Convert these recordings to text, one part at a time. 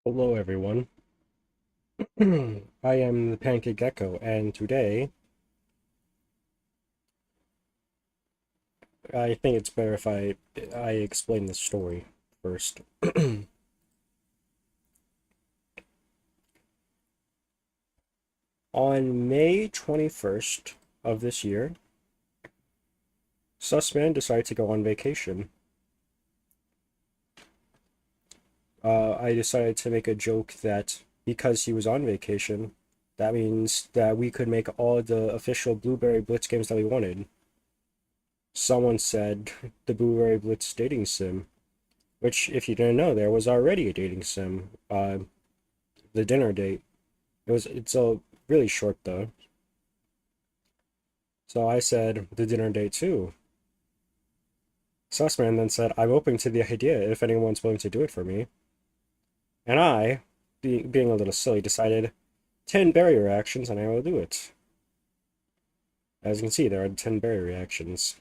Hello, everyone. I am the Pancake Gecko, and today I think it's better if I explain the story first. On May 21st of this year, Sussman decided to go on vacation. I decided to make a joke that because he was on vacation, that means that we could make all the official Blueberry Blitz games that we wanted. Someone said the Blueberry Blitz dating sim, which, if you didn't know, there was already a dating sim. The dinner date. It's a really short though. So I said the dinner date too. Sussman then said, I'm open to the idea if anyone's willing to do it for me. And I, being a little silly, decided 10 berry reactions and I will do it. As you can see, there are 10 berry reactions.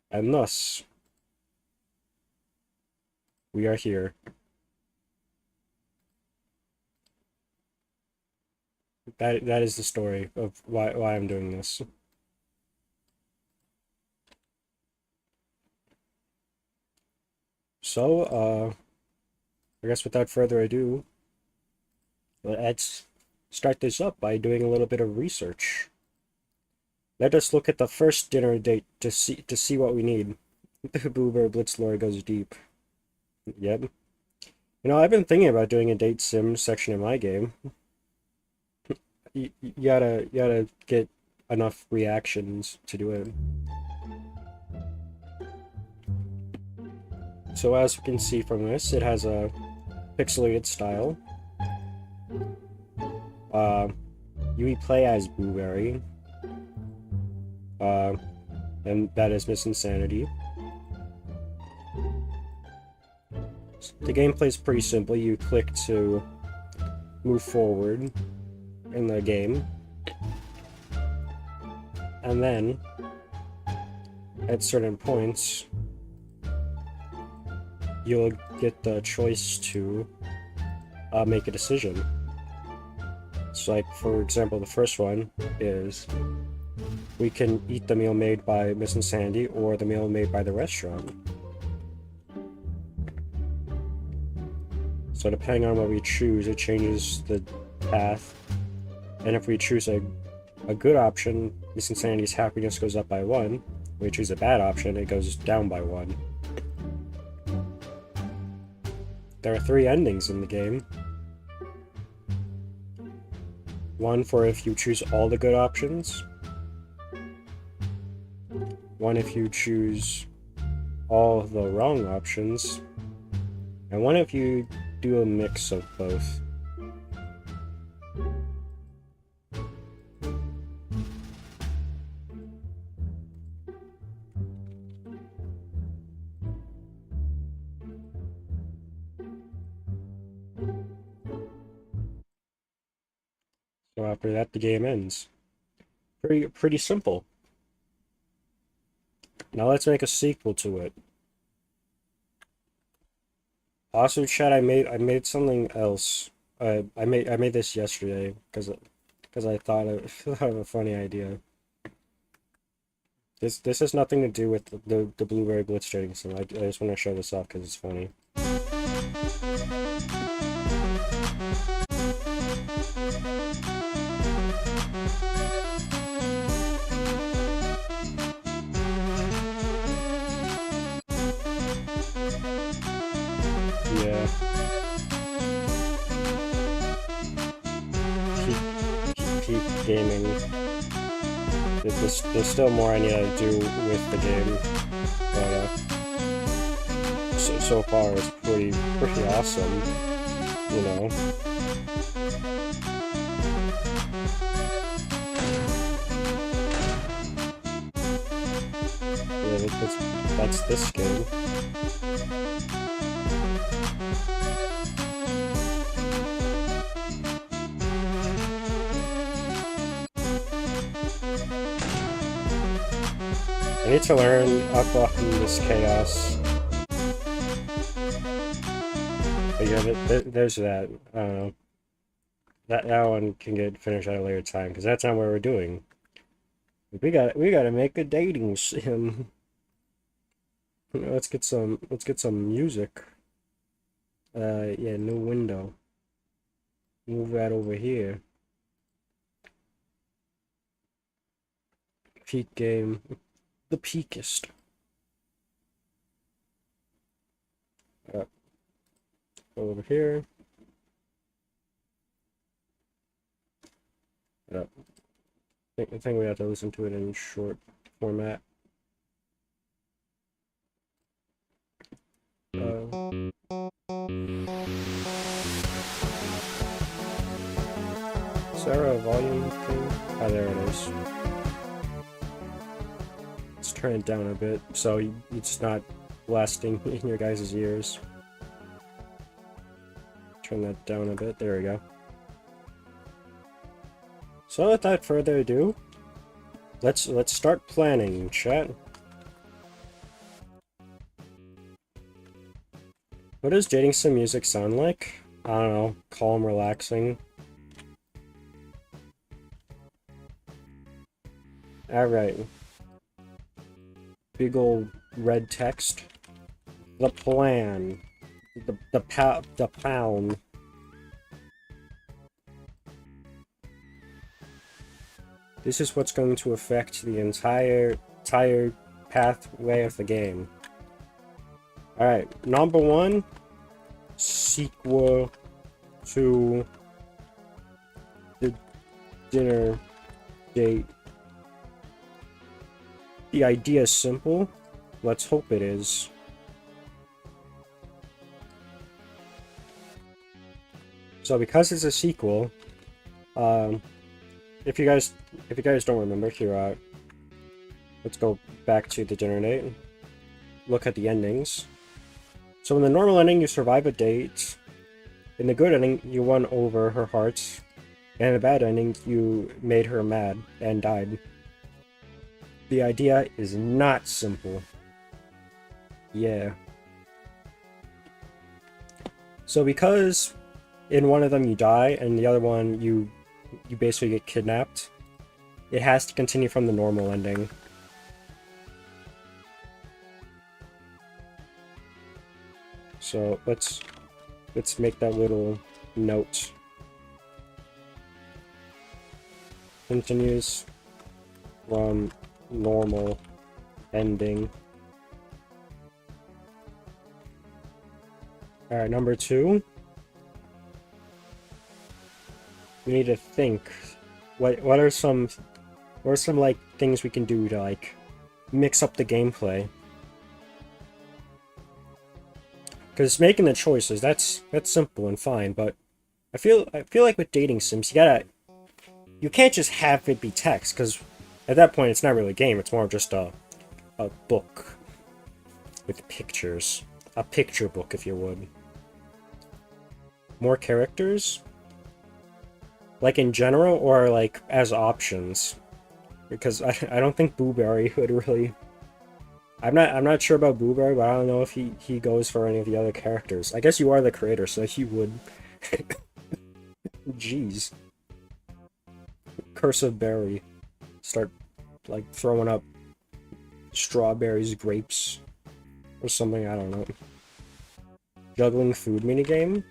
And thus, we are here. That is the story of why I'm doing this. So, I guess without further ado, let's start this up by doing a little bit of research. Let us look at the first dinner date to see what we need. The Booberry Blitz lore goes deep. Yep. You know, I've been thinking about doing a date sim section in my game. you gotta get enough reactions to do it. So as you can see from this, it has a pixelated style. You play as Booberry, and that is Miss Insanity. The gameplay is pretty simple. You click to move forward in the game, and then at certain points you'll get the choice to make a decision. So like, for example, the first one is we can eat the meal made by Miss Insanity or the meal made by the restaurant. So depending on what we choose, it changes the path. And if we choose a good option, Miss Insanity's happiness goes up by 1. If we choose a bad option, it goes down by 1. There are 3 endings in the game. One for if you choose all the good options. One if you choose all the wrong options. And one if you do a mix of both. So after that, the game ends. Pretty simple. Now let's make a sequel to it. Also, chat, I made something else. I made this yesterday because I thought of a funny idea. This has nothing to do with the Blueberry Blitz trading sim. I just want to show this off because it's funny. Yeah. Peak gaming. There's still more I need to do with the game, but so far it's pretty awesome, you know. Yeah, that's this game. I need to learn up on this chaos. But yeah, there's that. I don't know. That one can get finished at a later time because that's not what we're doing. We gotta make a dating sim. Let's get some music. Yeah, new window. Move that over here. Peak game. The peakest. Over here. I think we have to listen to it in short format. Sarah, volume thing? Ah, there it is. Let's turn it down a bit so it's not blasting in your guys' ears. Turn that down a bit. There we go. So without further ado, let's start planning, chat. What does dating sim music sound like? I don't know, calm, relaxing. Alright. Big old red text. The plan. The pound. This is what's going to affect the entire pathway of the game. Alright, number 1, sequel to dinner date. The idea is simple. Let's hope it is. So because it's a sequel, if you guys don't remember, here, let's go back to the dinner date. Look at the endings. So in the normal ending, you survive a date. In the good ending, you won over her heart. And in the bad ending, you made her mad and died. The idea is not simple. Yeah. So because in one of them you die, and the other one you basically get kidnapped, it has to continue from the normal ending. So let's make that little note. Continues from normal ending. Alright, number 2. We need to think. What are some like things we can do to like mix up the gameplay? Because making the choices, that's simple and fine, but I feel like with dating sims, you can't just have it be text, because at that point it's not really a game, it's more just a book with pictures. A picture book, if you would. More characters? Like in general, or like as options? Because I don't think Booberry would really... I'm not sure about Booberry, but I don't know if he goes for any of the other characters. I guess you are the creator, so he would. Jeez. Curse of Berry. Start like throwing up strawberries, grapes, or something, I don't know. Juggling food minigame?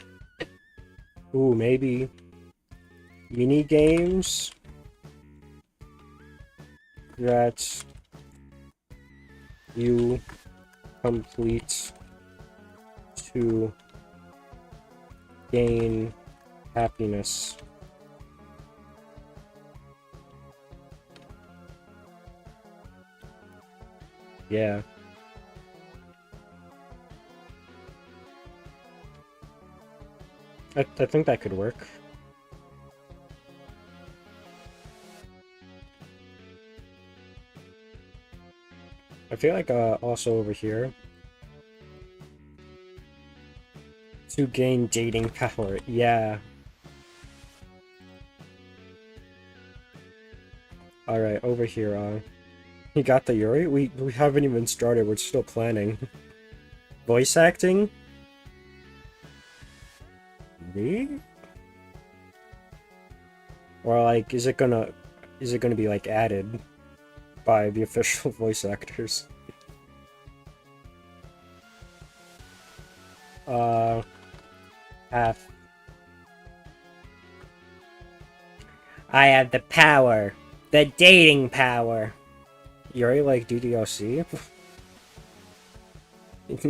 Ooh, maybe. Minigames that you complete to gain happiness. Yeah. I think that could work. I feel like also over here to gain dating power. Yeah. All right, over here. You got the Yuri? We haven't even started. We're still planning. Voice acting? Me? Or like, is it gonna be like added by the official voice actors? Half. I have the power. The dating power. You already like DDLC?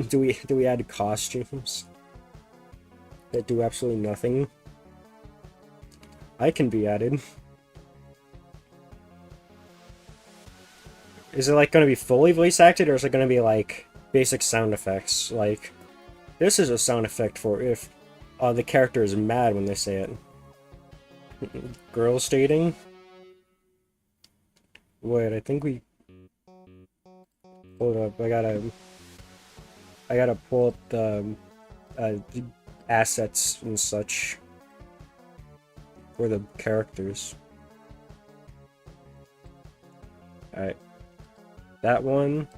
do we add costumes that do absolutely nothing? I can be added. Is it like gonna be fully voice acted, or is it gonna be like basic sound effects? Like, this is a sound effect for if the character is mad when they say it. Girls dating? Wait, I think we... Hold up, I gotta pull up the assets and such for the characters. Alright. That one.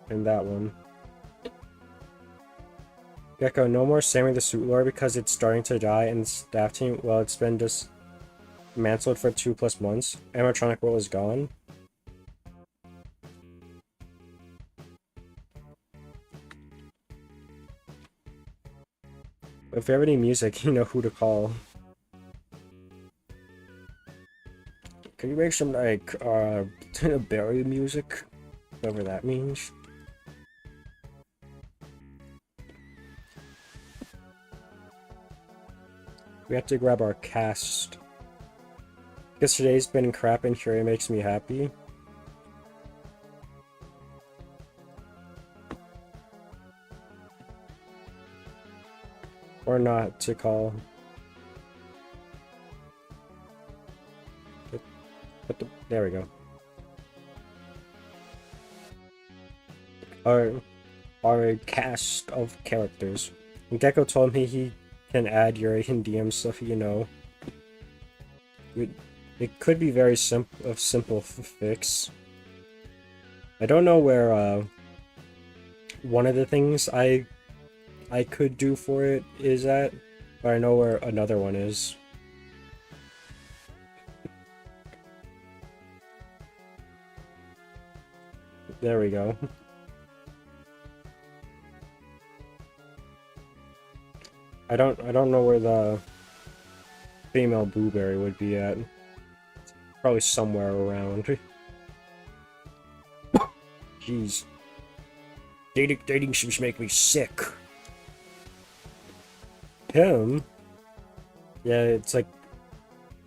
And that one. Gecko, no more Sammy the Suit Lord because it's starting to die and staff team, well, it's been dismantled for 2+ months. Animatronic World is gone. If you have any music, you know who to call. Can you make some, like, berry music? Whatever that means. We have to grab our cast. Because today's been crap and here it makes me happy. Or not to call. There we go. Our cast of characters. Gecko told me he can add Yuri and DM stuff, you know. It could be very simple fix. I don't know where one of the things I could do for it is at, but I know where another one is. There we go. I don't know where the female Booberry would be at. Probably somewhere around. Jeez. Dating should make me sick. Him? Yeah, it's like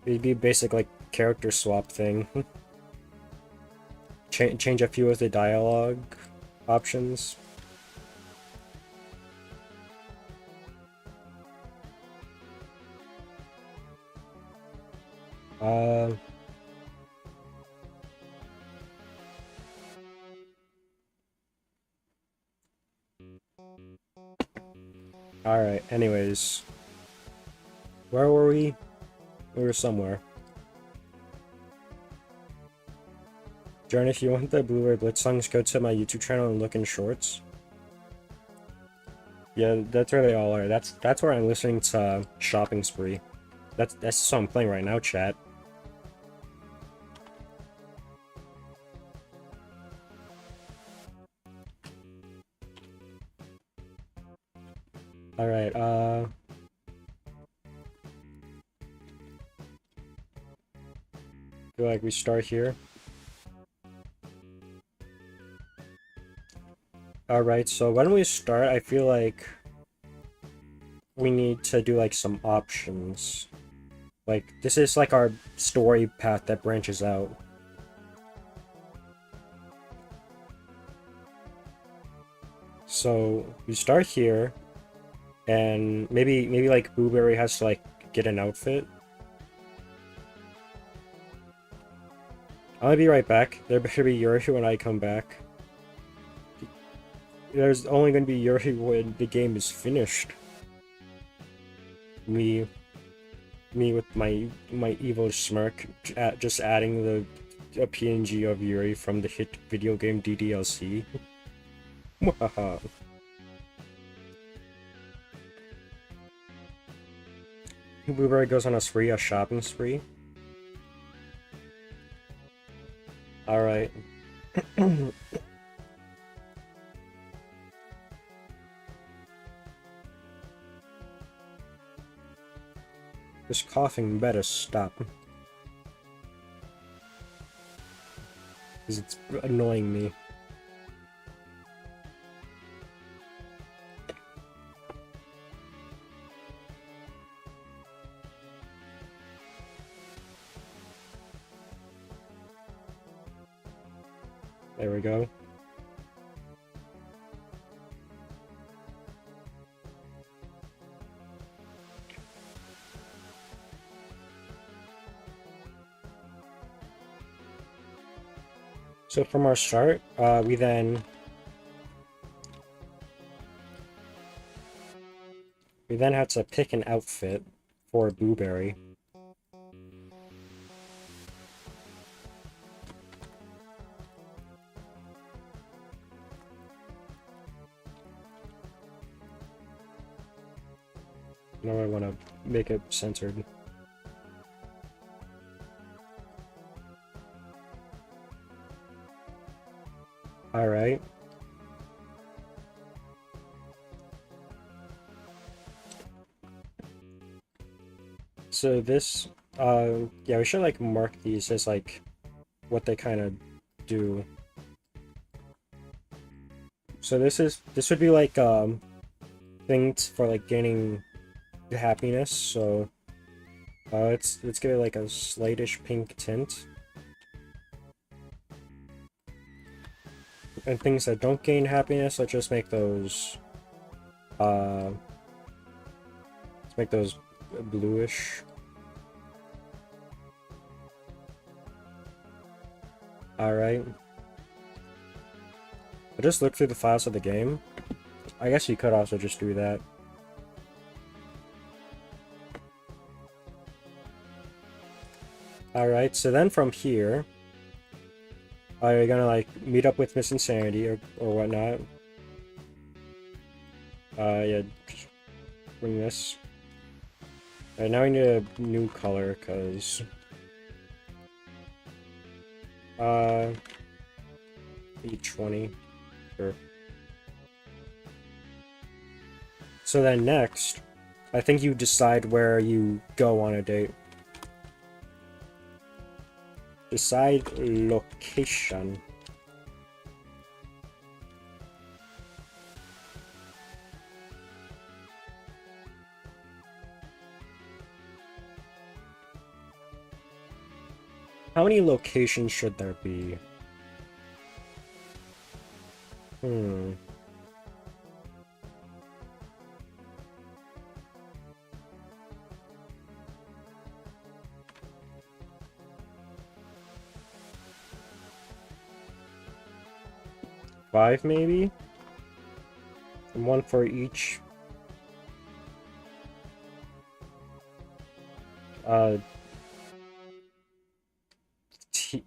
it'd be a basic like character swap thing. Change a few of the dialogue options. Alright, anyways. Where were we? We were somewhere. Jordan, if you want the Booberry Blitz songs, go to my YouTube channel and look in shorts. Yeah, that's where they all are. That's where I'm listening to Shopping Spree. That's the song I'm playing right now, chat. Alright, feel like we start here. Alright, so when we start, I feel like we need to do like some options. Like, this is like our story path that branches out. So, we start here, and maybe like Booberry has to like get an outfit. I'll be right back. There better be Yuri when I come back. There's only going to be Yuri when the game is finished. Me with my evil smirk, just adding a PNG of Yuri from the hit video game DDLC. Wahaha. Booberry goes on a shopping spree. Alright. This coughing better stop. Because it's annoying me. There we go. So from our start, we then have to pick an outfit for Booberry. Now I want to make it censored. Alright. So this, yeah, we should like mark these as like what they kind of do. So this would be like things for like gaining happiness. So Let's give it like a slightish pink tint. And things that don't gain happiness, let's just make those let's make those bluish. Alright. I just looked through the files of the game. I guess you could also just do that. Alright, so then from here, are you gonna like meet up with Miss Insanity or whatnot? Yeah, just bring this. Alright, now we need a new color, cause 820. Sure. So then next, I think you decide where you go on a date. Decide location. How many locations should there be? 5 maybe? And one for each.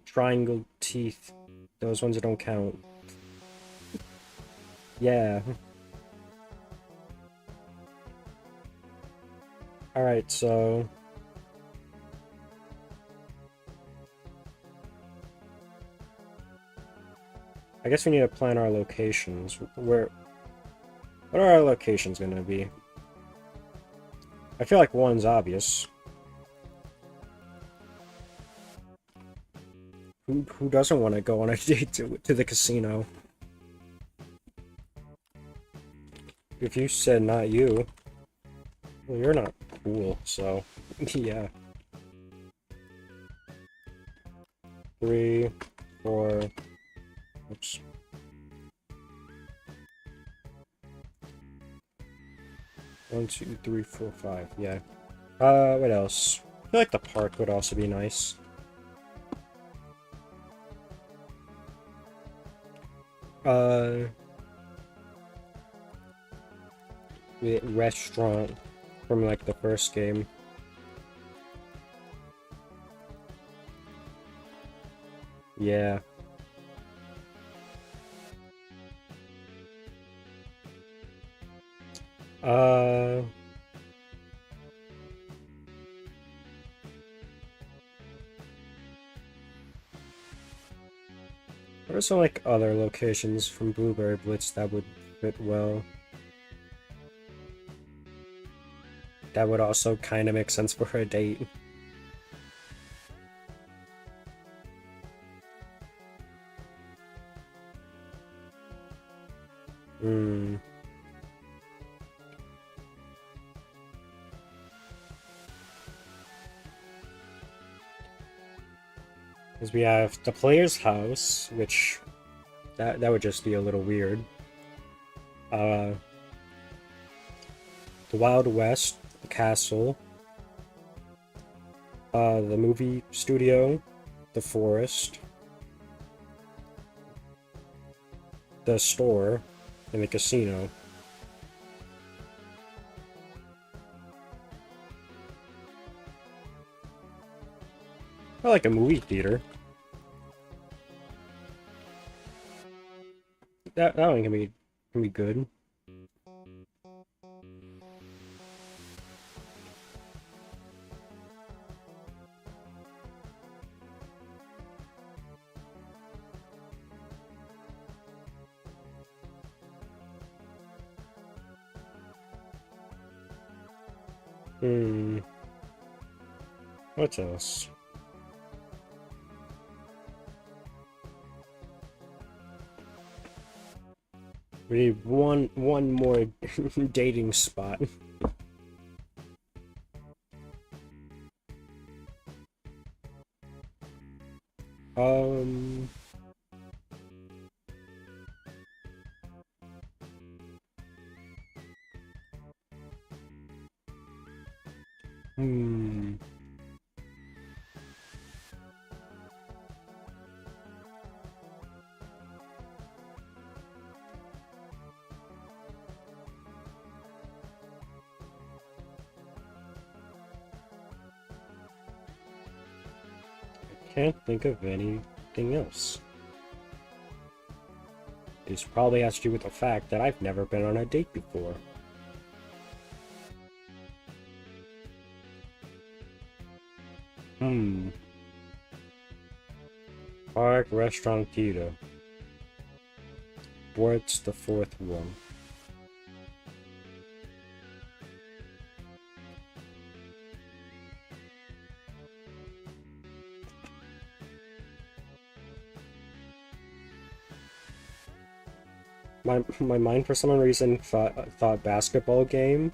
Triangle teeth. Those ones that don't count. Yeah. Alright, so... I guess we need to plan our locations. What are our locations gonna be? I feel like one's obvious. Who doesn't want to go on a date to the casino? If you said not you, well, you're not cool, so yeah. 3, 4. Oops. One, 2, 3, 4, 5. Yeah. What else? I feel like the park would also be nice. The restaurant from like the first game. Yeah. What are some like other locations from Booberry Blitz that would fit well? That would also kind of make sense for a date. Because we have the player's house, which that would just be a little weird. The Wild West, the castle, the movie studio, the forest, the store, and the casino. I like a movie theater. That one can be good. What else? We need one more dating spot. Um, hmm. Can't think of anything else. This probably has to do with the fact that I've never been on a date before. Hmm. Park, restaurant, theater. What's the fourth one? My mind for some reason thought basketball game,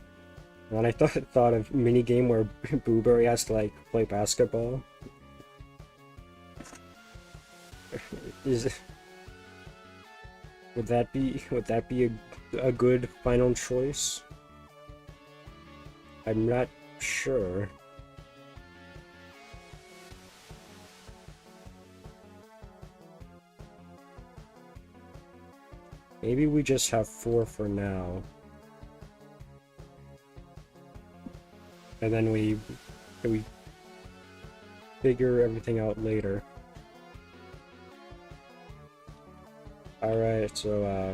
and I thought of mini game where Booberry has to like play basketball. Is would that be a good final choice? I'm not sure. Maybe we just have 4 for now. And then we figure everything out later. Alright, so I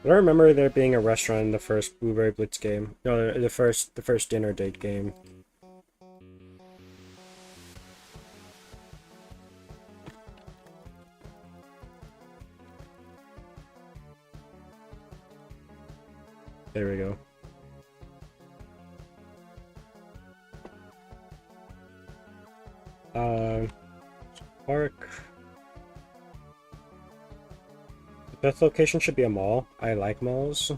don't remember there being a restaurant in the first Blueberry Blitz game. No, the first dinner date game. There we go. Park. The best location should be a mall. I like malls.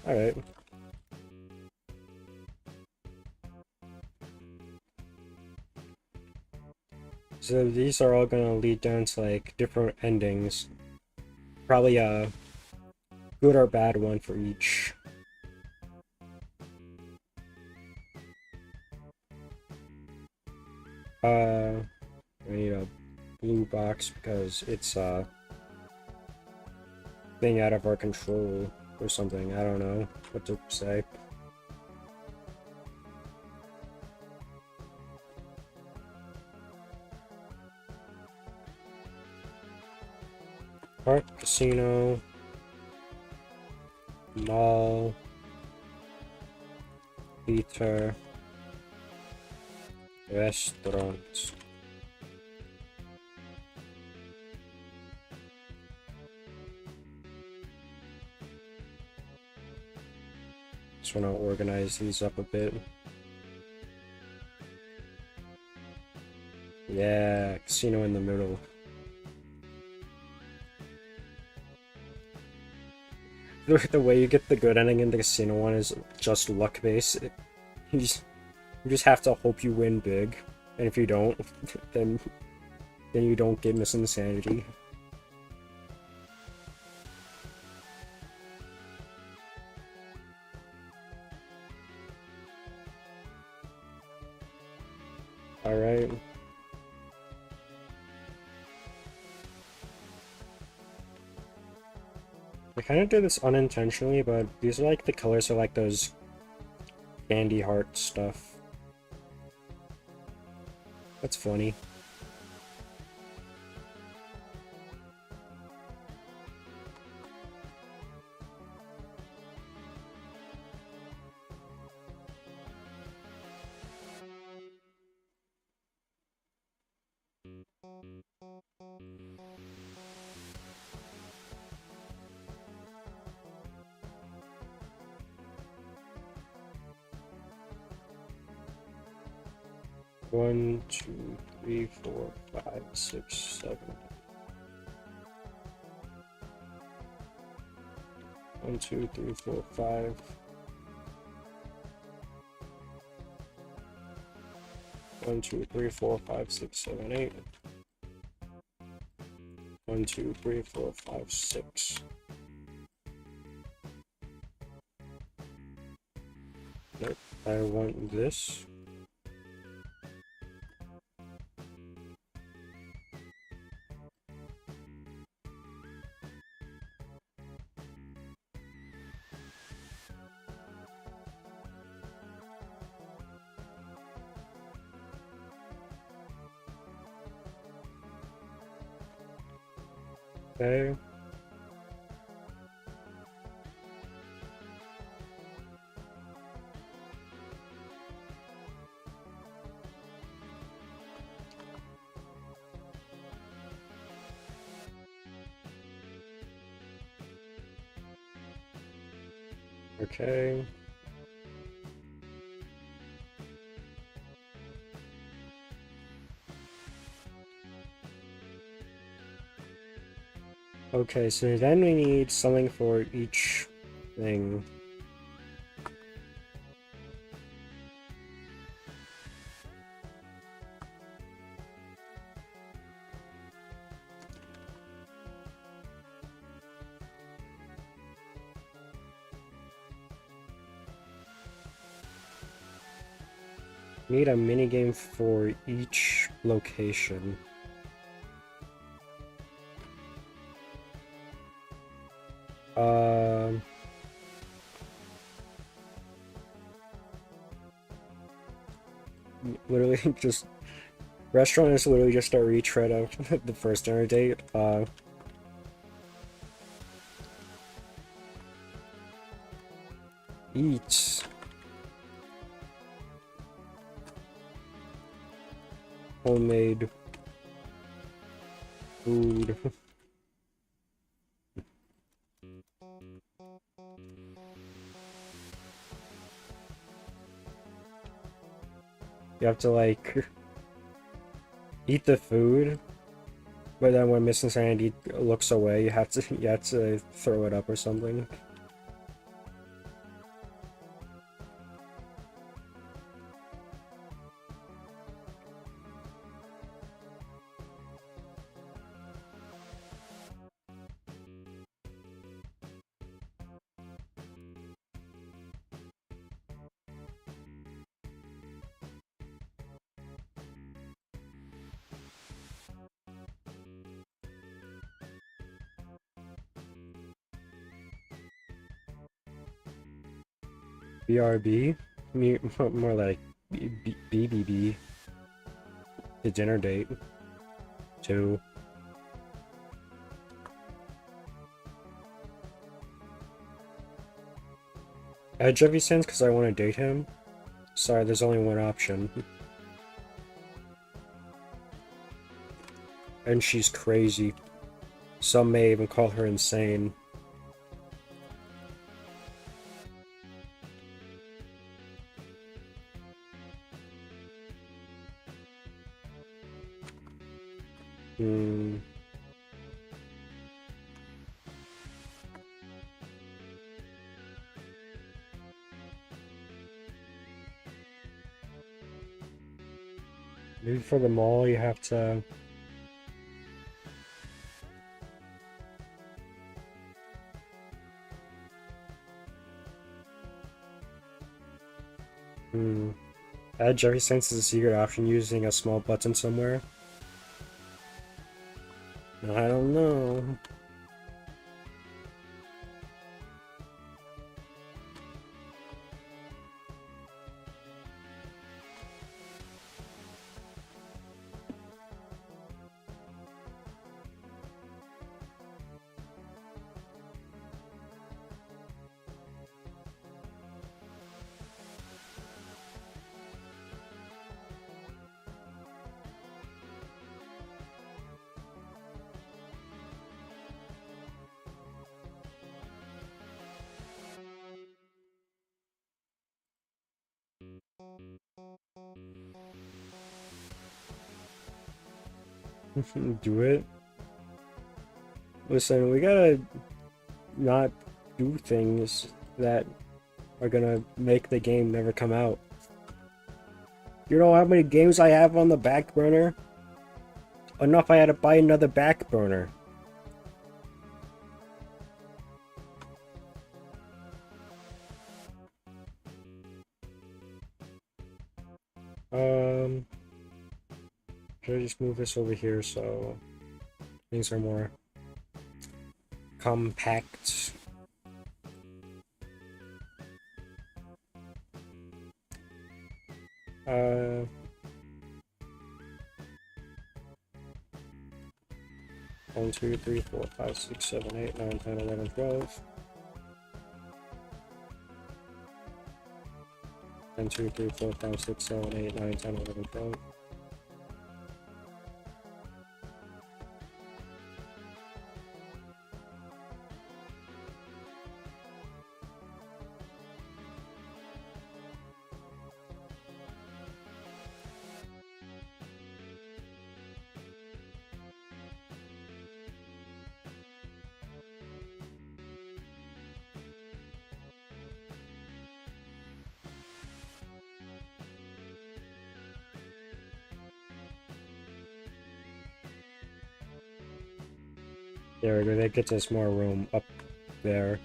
Alright. So these are all gonna lead down to like different endings. Probably a good or bad one for each. I need a blue box because it's thing out of our control or something. I don't know what to say. Park, casino, mall, theater, restaurant. Just want to organize these up a bit. Yeah, casino in the middle. The way you get the good ending in the casino one is just luck based. You just have to hope you win big, and if you don't, then you don't get Miss Insanity. Alright. I kind of did this unintentionally, but these are like the colors are like those candy heart stuff. That's funny. One, two, three, four, five, six, seven. 1, 2, 3, 4, 5. 1, 2, 3, 4, 5, 6, 7, 8. 1, 2, 3, 4, 5, 6. Nope, I want this. Okay. Okay. Okay, so then we need something for each thing. Need a minigame for each location. Literally just restaurant is literally just a retread of the first dinner date. Eat homemade food. You have to like eat the food, but then when Mrs. Sandy looks away, you have to throw it up or something. BRB? More like BBB. The dinner date. 2. Add Jeffy Sands because I want to date him. Sorry, there's only one option. And she's crazy. Some may even call her insane. Maybe for the mall you have to... Add Jeffy Sands as a secret option using a small button somewhere. I don't know. Do it. Listen, we gotta not do things that are gonna make the game never come out. You know how many games I have on the back burner? Enough I had to buy another back burner. Should I just move this over here so things are more compact? Uh, 1, 2, 3, 4, 5, 6, 7, 8, 9, 10, 11, 12. 1, 2, 3, 4, 5, 6, 7, 8, 9, 10, 11, 12. There we go, that gets us more room up there.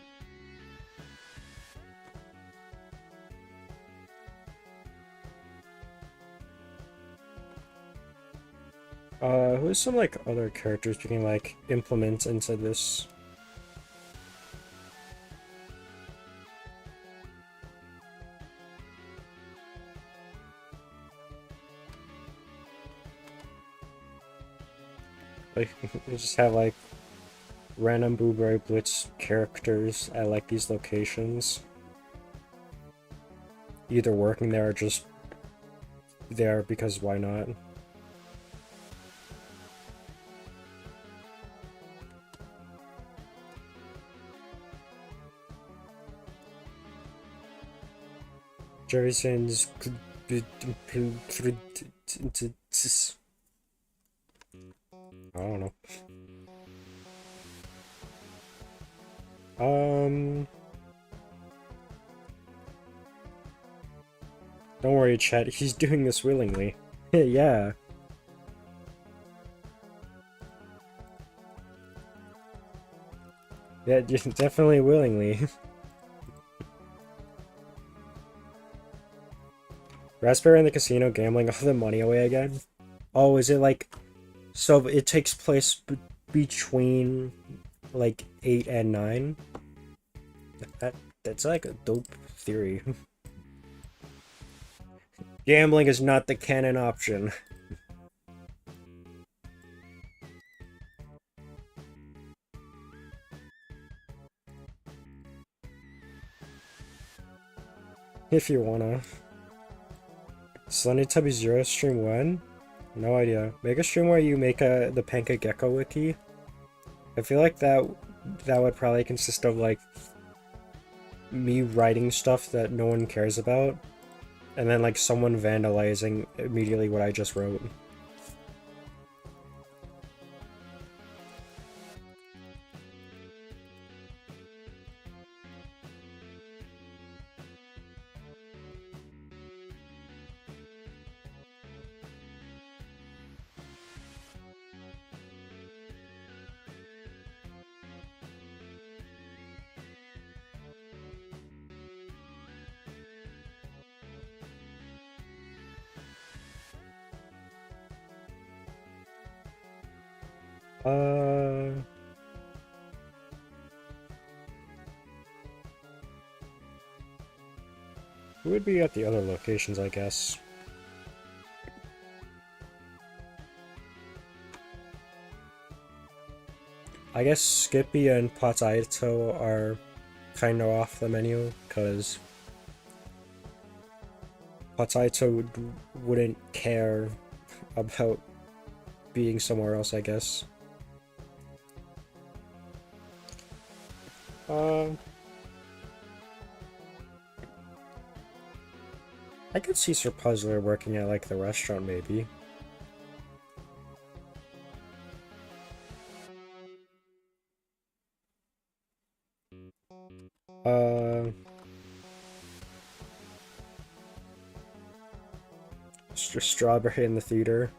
Who's some like other characters we can like implement into this? Like, we just have like random Booberry Blitz characters at like these locations. Either working there or just there because why not? Jerrison's I don't know. Don't worry, chat. He's doing this willingly. Yeah. Yeah, definitely willingly. Raspberry in the casino gambling all the money away again? Oh, is it like... So it takes place between like 8 and 9? That's like a dope theory. Gambling is not the canon option. If you wanna. Slendy Tubby Zero stream when? No idea. Make a stream where you make the Panka Gecko wiki. I feel like that would probably consist of like me writing stuff that no one cares about, and then like someone vandalizing immediately what I just wrote. Who would be at the other locations, I guess? I guess Skippy and Potato are kind of off the menu, because Potato wouldn't care about being somewhere else, I guess. I could see Sir Puzzler working at, like, the restaurant, maybe. Strawberry in the theater.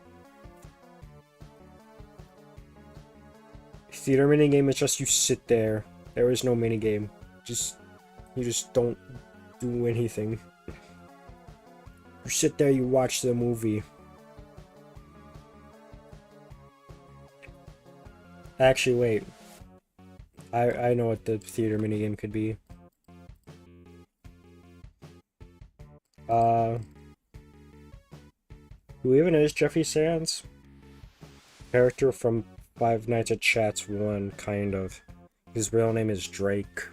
Theater minigame is just you sit there. There is no minigame. You just don't do anything. You sit there, you watch the movie. Actually, wait. I know what the theater minigame could be. Who even is Jeffy Sands? Character from Five Nights at Chats 1, kind of. His real name is Drake.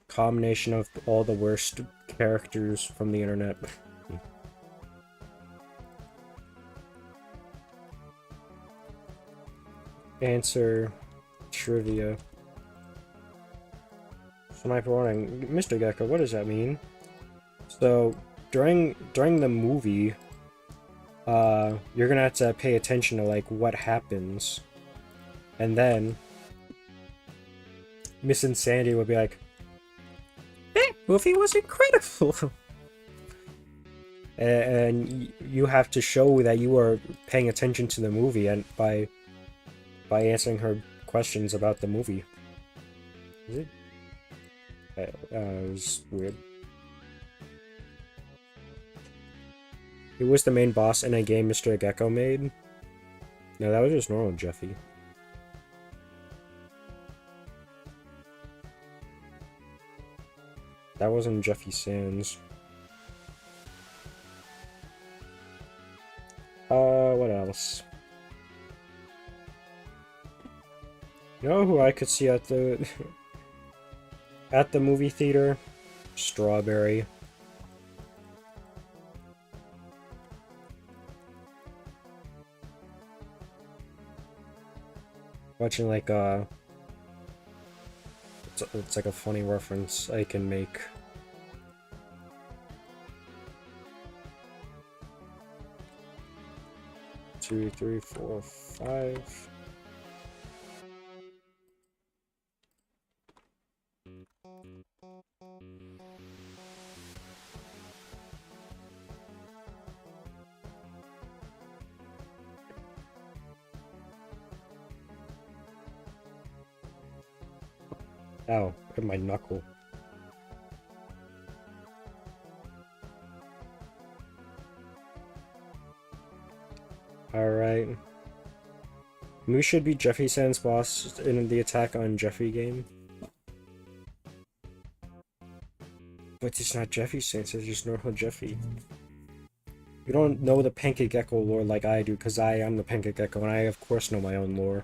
Combination of all the worst characters from the internet. Answer trivia. Sniper warning. Mr. Gecko, what does that mean? So, during the movie, you're gonna have to pay attention to, like, what happens. And then, Miss Insanity would be like, "That movie was incredible!" and you have to show that you are paying attention to the movie and by answering her questions about the movie. Is it? It was weird. He was the main boss in a game Mr. Gecko made. No, that was just normal Jeffy. That wasn't Jeffy Sands. What else? You know who I could see at the at the movie theater? Strawberry. Watching like it's like a funny reference I can make. Two, three, four, five. Ow, hit my knuckle. Alright. We should be Jeffy Sands boss in the Attack on Jeffy game. But it's not Jeffy Sands, it's just normal Jeffy. You don't know the Pancake Gecko lore like I do, because I am the Pancake Gecko, and I of course know my own lore.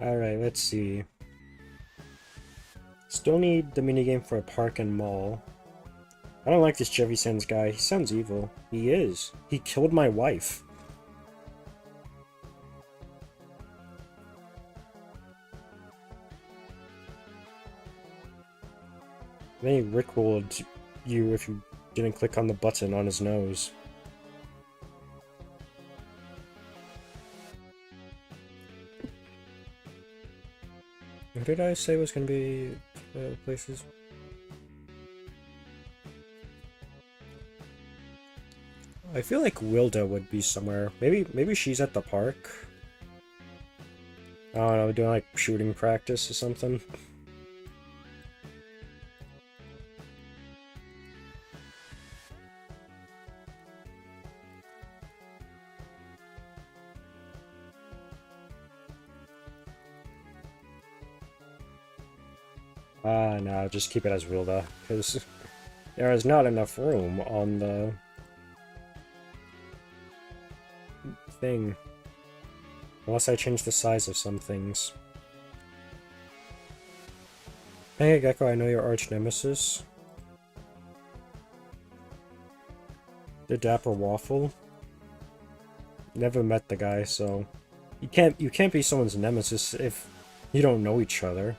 Alright, let's see. Still need the minigame for a park and mall. I don't like this Jeffy Sands guy. He sounds evil. He is. He killed my wife. Then he rickrolled you if you didn't click on the button on his nose. What did I say was going to be places? I feel like Wilda would be somewhere. Maybe she's at the park. I don't know, doing like shooting practice or something. No, just keep it as Wilda, because there is not enough room on the thing. Unless I change the size of some things. Hey Gecko, I know your arch nemesis. The Dapper Waffle. Never met the guy, so you can't be someone's nemesis if you don't know each other.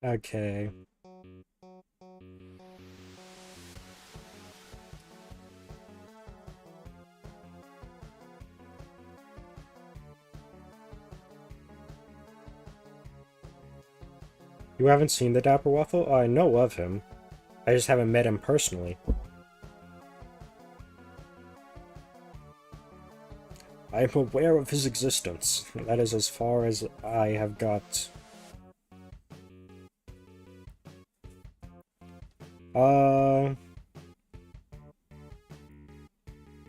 Okay. You haven't seen the Dapper Waffle? Oh, I know of him. I just haven't met him personally. I am aware of his existence. That is as far as I have got.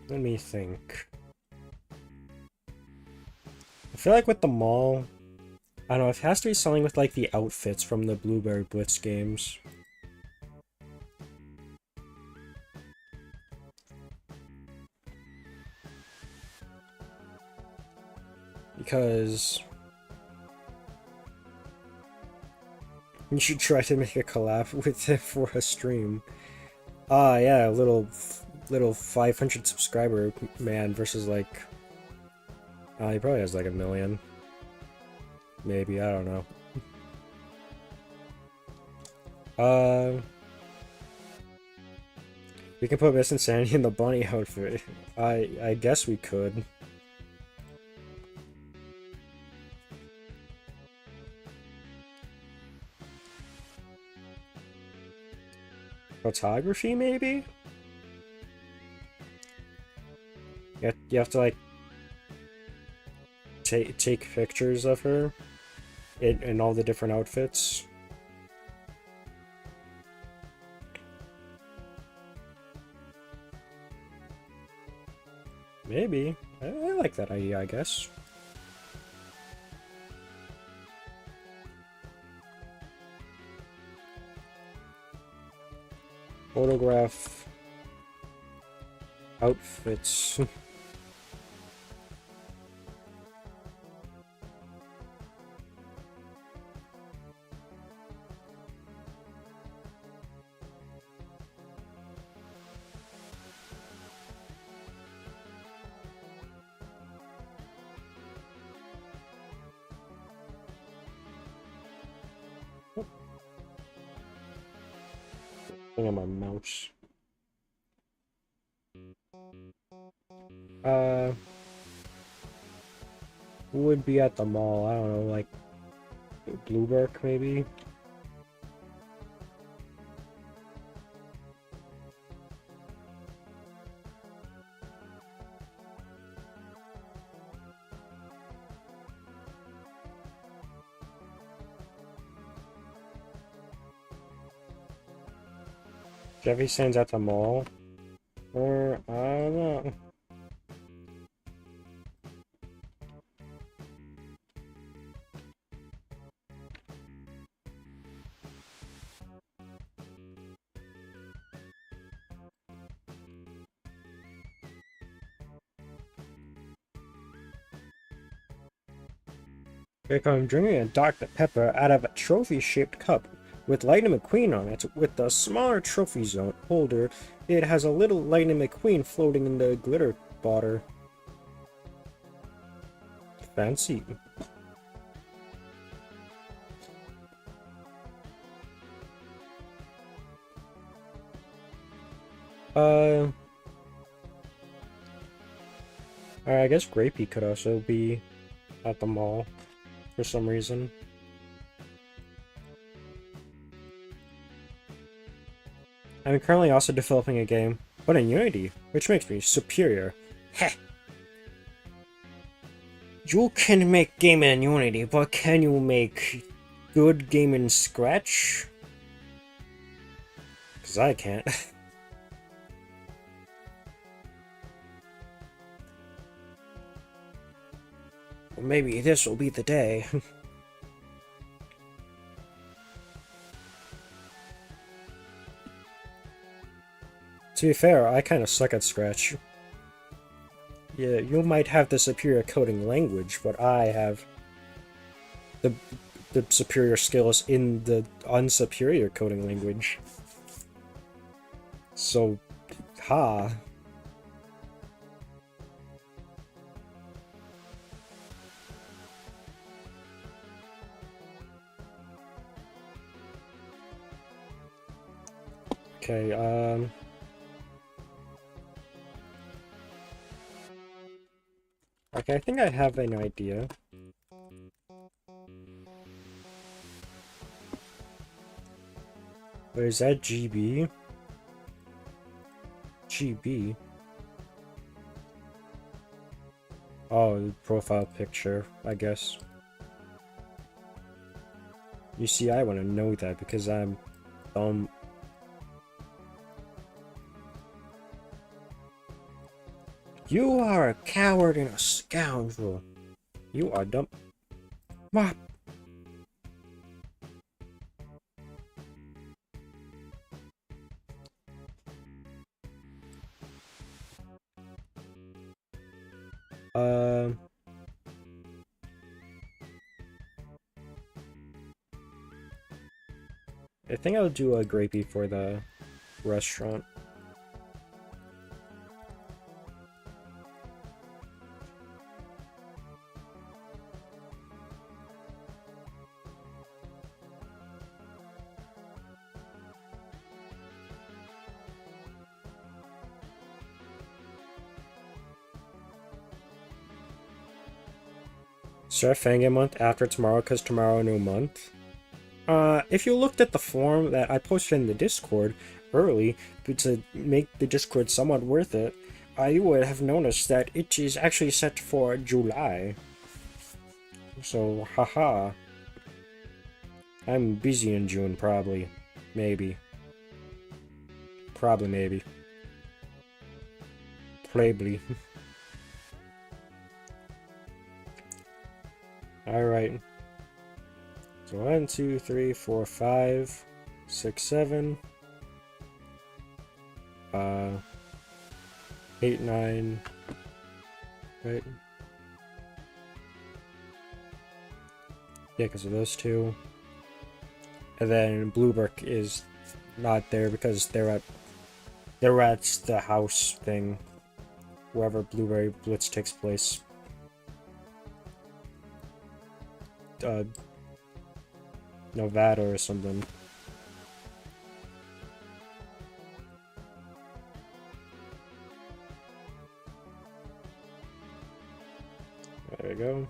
Let me think. I feel like with the mall, I don't know, it has to be something with like the outfits from the Blueberry Blitz games. Because you should try to make a collab with it for a stream. Ah, yeah, little 500 subscriber man versus like, he probably has like 1 million. Maybe, I don't know. We can put Miss Insanity in the bunny outfit. I guess we could. Photography, maybe? You have to, like, take pictures of her in all the different outfits. Maybe. I like that idea, I guess. Photograph outfits. Thing on my mouse. Who would be at the mall? I don't know, like Blueberry, maybe? Jeffy Sands at the mall? Or, I don't know. I'm drinking a Dr. Pepper out of a trophy-shaped cup with Lightning McQueen on it. With the smaller trophy zone holder, it has a little Lightning McQueen floating in the glitter bottle. Fancy. Alright, I guess Grapey could also be at the mall for some reason. I'm currently also developing a game, but in Unity, which makes me superior. Heh! You can make game in Unity, but can you make good game in Scratch? Because I can't. Well, maybe this will be the day. To be fair, I kind of suck at Scratch. Yeah, you might have the superior coding language, but I have the superior skills in the unsuperior coding language. So, ha. Okay, okay, I think I have an idea. Wait, is that GB? GB? Oh, profile picture, I guess. You see, I want to know that because I'm dumb. You are a coward and a scoundrel. You are dumb. Mop. Um. I think I'll do a grapey for the restaurant. Start Fangin month after tomorrow because tomorrow new month. If you looked at the form that I posted in the Discord early to make the Discord somewhat worth it, you would have noticed that it is actually set for July. So, haha. I'm busy in June, probably. Maybe. Probably, maybe. Probably. Alright. So 1, 2, 3, 4, 5, 6, 7. 8, 9. Right? Yeah, because of those two. And then Blueberk is not there because they're at the house thing, wherever Blueberry Blitz takes place. Nevada or something. There we go.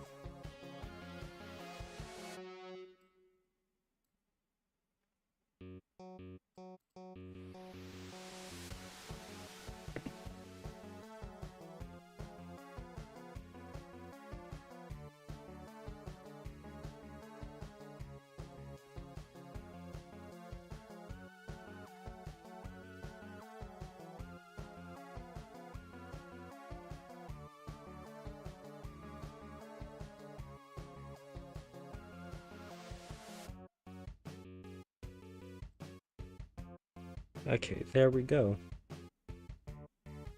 Okay, there we go.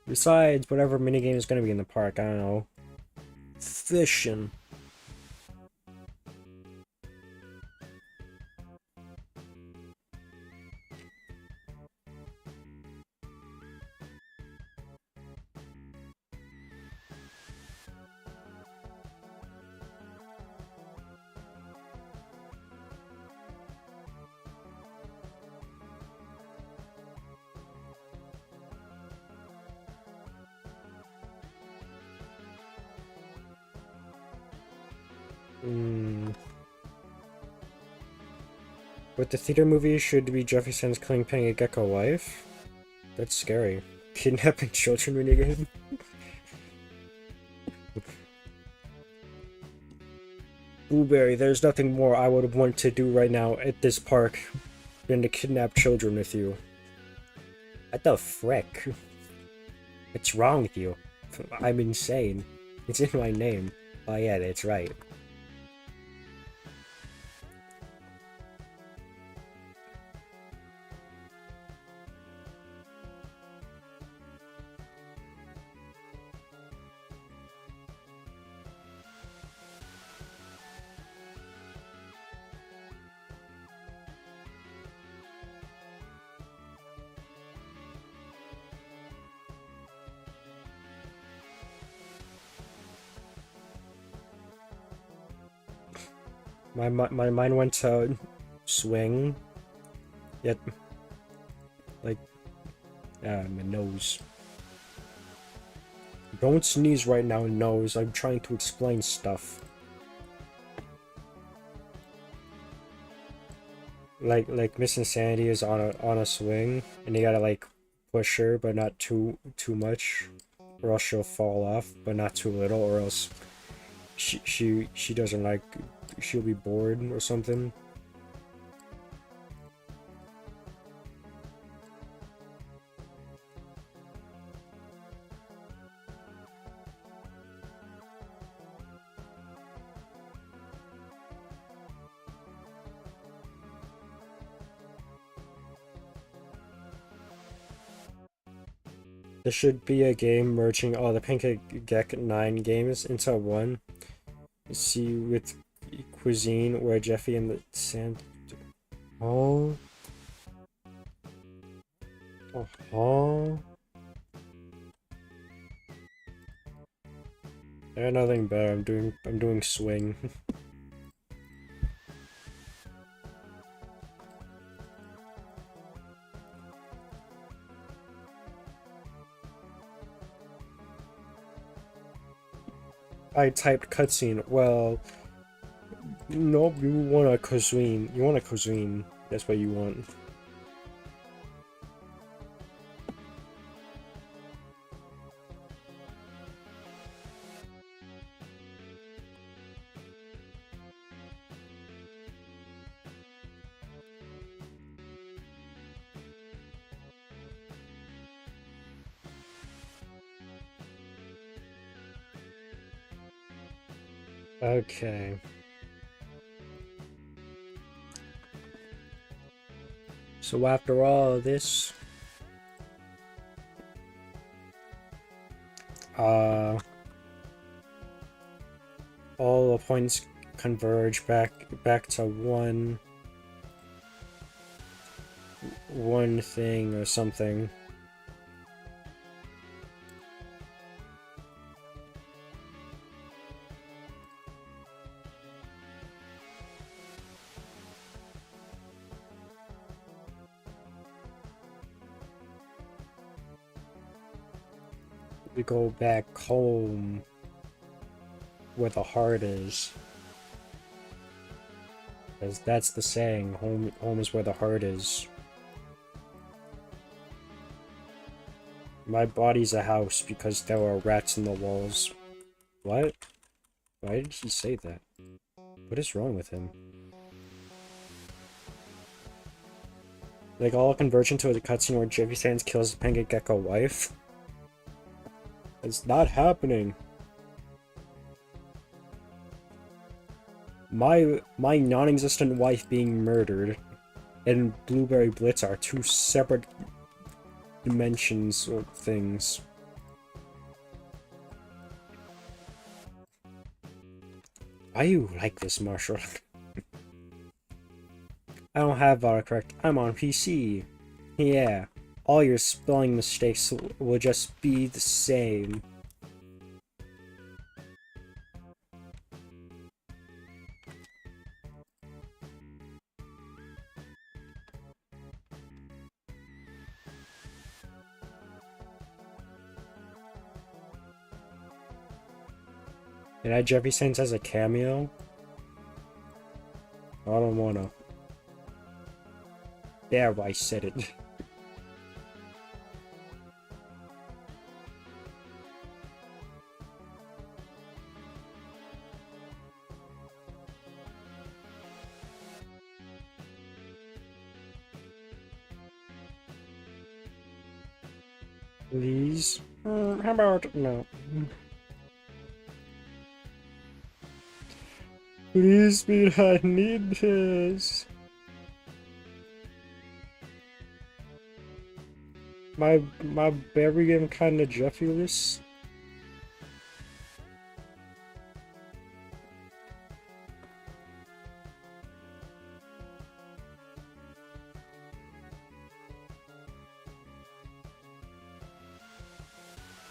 Besides, whatever minigame is going to be in the park, I don't know. Fishing. With the theater movie, should be Jefferson's claiming a gecko wife? That's scary. Kidnapping children minigame? Booberry, there's nothing more I would want to do right now at this park than to kidnap children with you. What the frick? What's wrong with you? I'm insane. It's in my name. Oh yeah, that's right. My mind went to swing, yet Like, my nose. Don't sneeze right now, nose. I'm trying to explain stuff. Like Miss Insanity is on a swing, and you gotta like push her, but not too much, or else she'll fall off, but not too little, or else she doesn't like, she'll be bored or something. There should be a game merging all the Pancake 9 games into one. See with cuisine where Jeffy and the sand. Oh. Oh. I got nothing better. I'm doing swing. I typed cutscene. Well, nope, you want a cuisine. You want a cuisine. That's what you want. Okay. So after all of this, all the points converge back to one thing or something. We go back home where the heart is. Because that's the saying, home is where the heart is. My body's a house because there are rats in the walls. What? Why did he say that? What is wrong with him? Like all conversion to a cutscene where Jiffy Sands kills the Pancake Gecko wife? It's not happening. My non-existent wife being murdered and Booberry Blitz are two separate dimensions or things. Why you like this, Marshall? I don't have autocorrect. I'm on PC. Yeah. All your spelling mistakes will just be the same. Did I Jeffy Sands as a cameo? I don't wanna. There, I said it. Please? How about no? Please, speed, I need this. My berry game kinda Jeffy-less.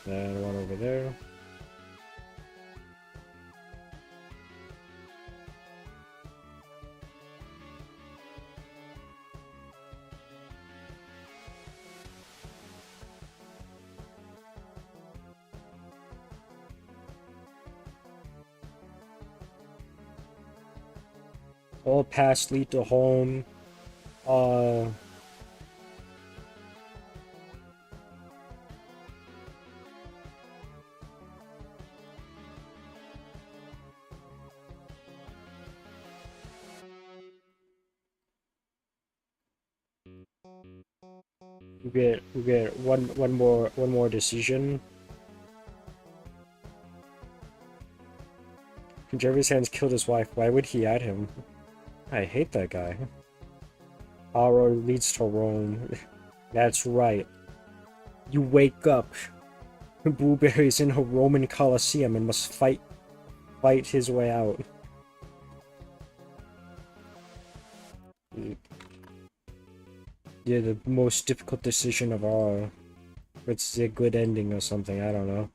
And one over there. All paths lead to home. Uh, we get one more decision. Jervis Hands killed his wife. Why would he add him? I hate that guy. Our road leads to Rome. That's right. You wake up. Booberry's in a Roman Colosseum and must fight his way out. Yeah, the most difficult decision of all. It's a good ending or something, I don't know.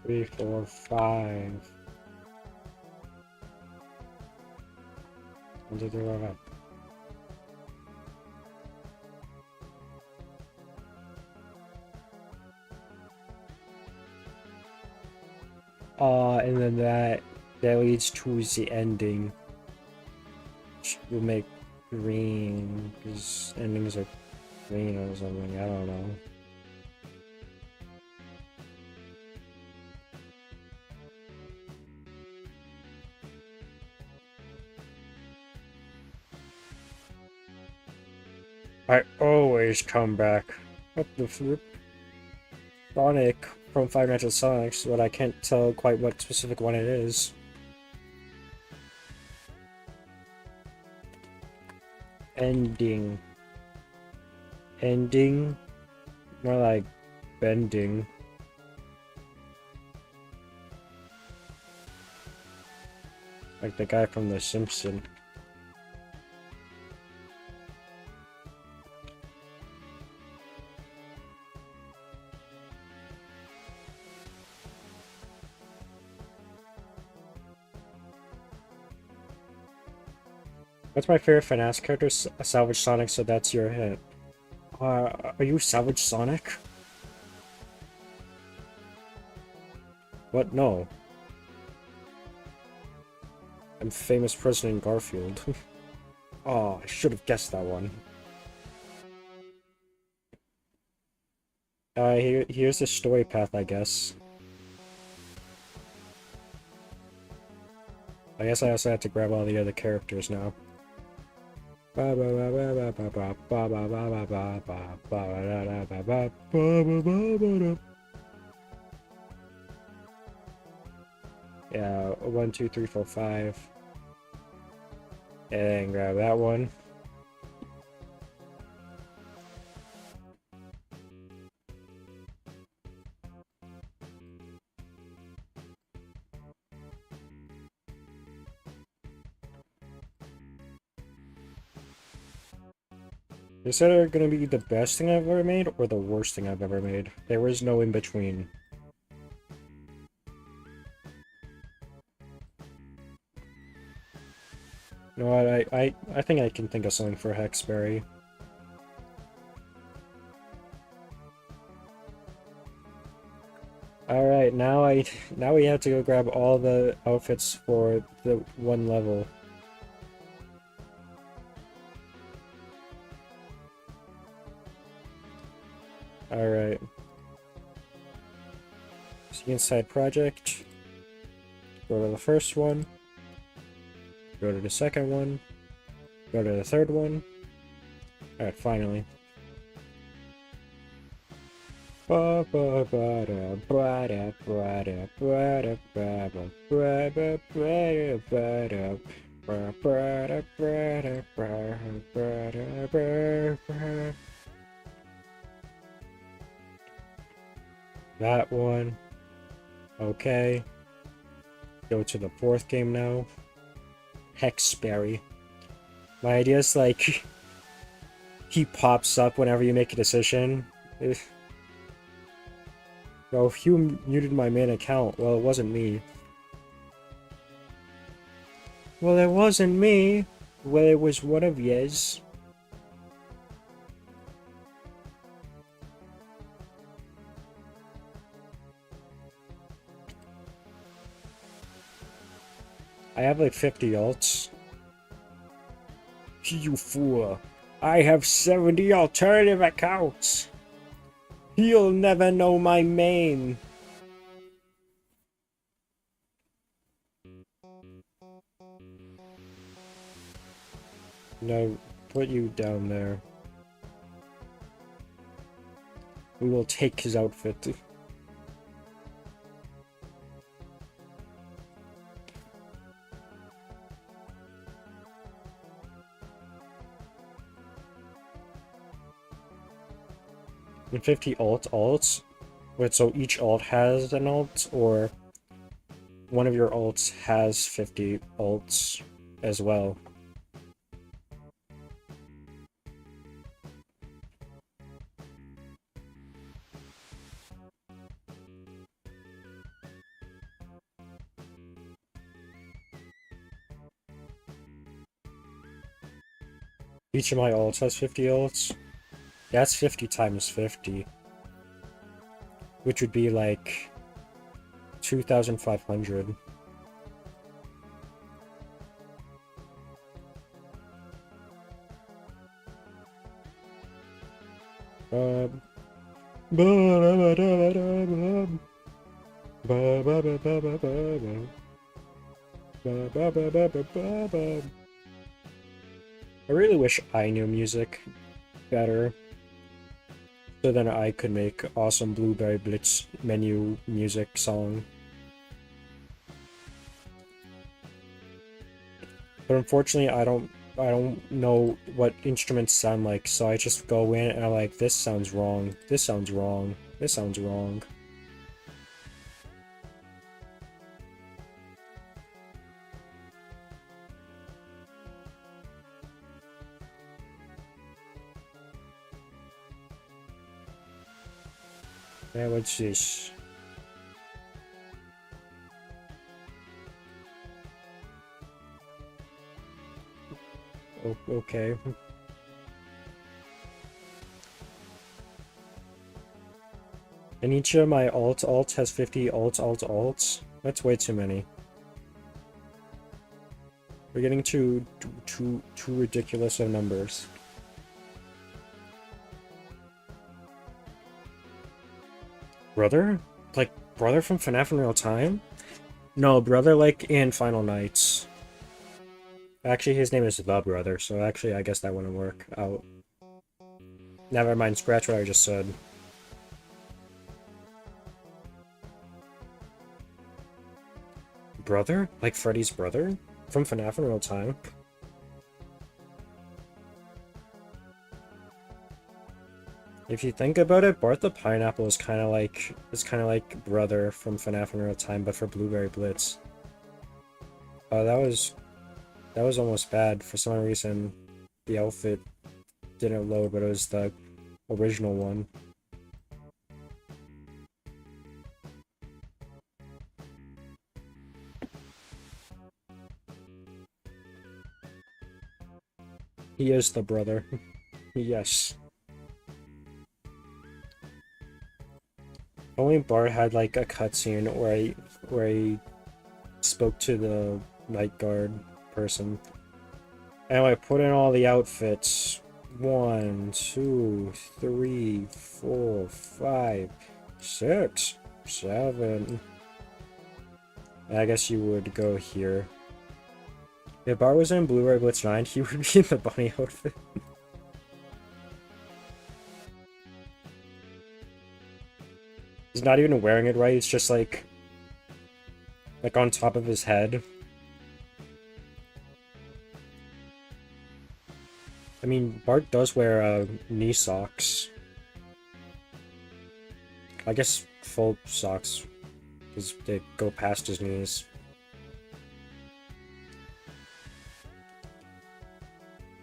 Three, four, five. 1, 2, 3, 4, 5. And then that leads to the ending. Which will make green, because endings are green or something, I don't know. I always come back. What the flip? Sonic from Five Nights at Sonic's, but I can't tell quite what specific one it is. Ending. Ending? More like bending. Like the guy from The Simpsons. What's my favorite FNAF character? Salvage Sonic, so that's your hint. Are you Salvage Sonic? What? No. I'm famous President Garfield. Oh, I should have guessed that one. Here's the story path, I guess. I guess I also have to grab all the other characters now. Yeah, 1, 2, 3, 4, 5. And grab that one. Is that gonna be the best thing I've ever made or the worst thing I've ever made? There was no in between. You know what? I think I can think of something for Hexberry. Alright, now we have to go grab all the outfits for the one level. Alright. See inside project. Go to the first one. Go to the second one. Go to the third one. Alright, finally. That one. Okay. Go to the fourth game now. Hexberry. My idea is like he pops up whenever you make a decision. Well, if you muted my main account, well, it wasn't me. Well, it wasn't me. Well, it was one of yez. I have like 50 alts. You fool. I have 70 alternative accounts. He'll never know my main. No, put you down there. We will take his outfit. And 50 alts? Wait, so each alt has an alt, or one of your alts has 50 alts as well? Each of my alts has 50 alts? That's 50 times 50. Which would be like 2,500. I really wish I knew music better, so then I could make awesome Blueberry Blitz menu music song. But unfortunately, I don't know what instruments sound like, so I just go in and I'm like, this sounds wrong, this sounds wrong, this sounds wrong. Yeah, what's this? Oh, okay. And each of my alt has 50 alts. That's way too many. We're getting too ridiculous of numbers. Brother? Like, brother from FNAF in real time? No, brother like in Final Nights. Actually, his name is The Brother, so actually I guess that wouldn't work out. Never mind, scratch what I just said. Brother? Like Freddy's brother? From FNAF in real time? If you think about it, Bart the Pineapple is kind of like brother from FNAF in real time, but for Blueberry Blitz. Oh, that was almost bad. For some reason, the outfit didn't load, but it was the original one. He is the brother. Yes. Only Bart had like a cutscene where he spoke to the night guard person. Anyway, put in all the outfits. 1, 2, 3, 4, 5, 6, 7. I guess you would go here. If Bart was in Blu-ray Blitz 9, he would be in the bunny outfit. He's not even wearing it right, it's just like on top of his head. I mean, Bart does wear knee socks. I guess full socks, because they go past his knees.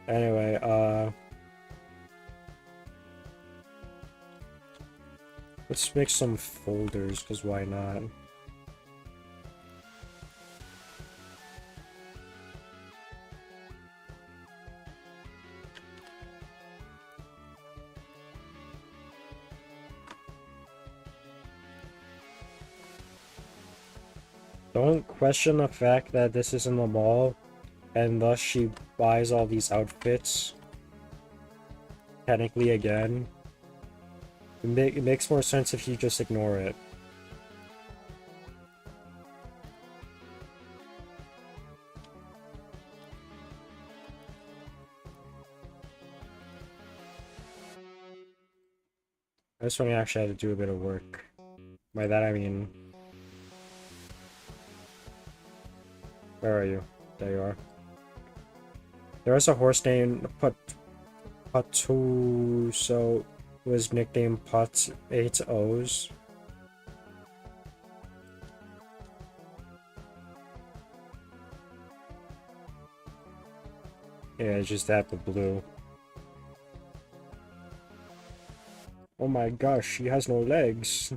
Anyway, let's make some folders, because why not? Don't question the fact that this is in the mall, and thus she buys all these outfits. Technically, again. It makes more sense if you just ignore it. This one actually had to do a bit of work. By that I mean... Where are you? There you are. There was a horse named Patu, so was nicknamed Put 8 O's. Yeah, it's just that but blue. Oh my gosh, she has no legs.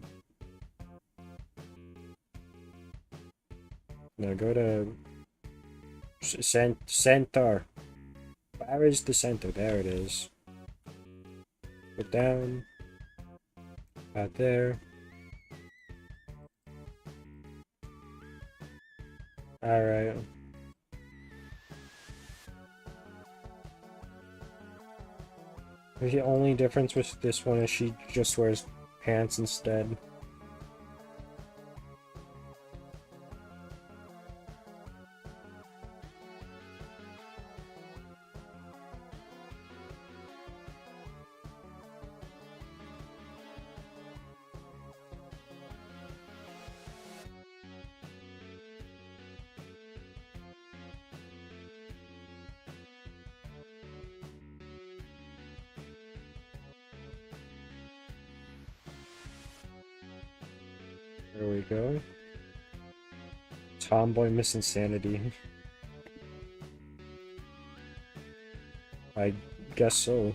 Now go to center. Where is the center? There it is. Put down. Out there. Alright. The only difference with this one is she just wears pants instead. There we go. Tomboy Miss Insanity. I guess so.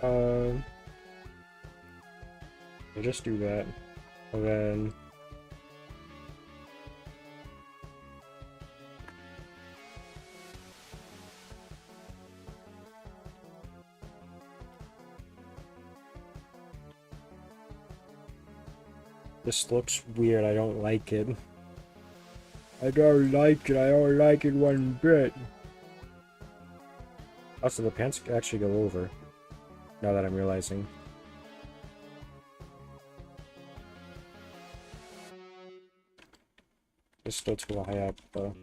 I'll just do that. And then this looks weird, I don't like it. I don't like it one bit. Also, the pants actually go over, now that I'm realizing. It's still too high up, though.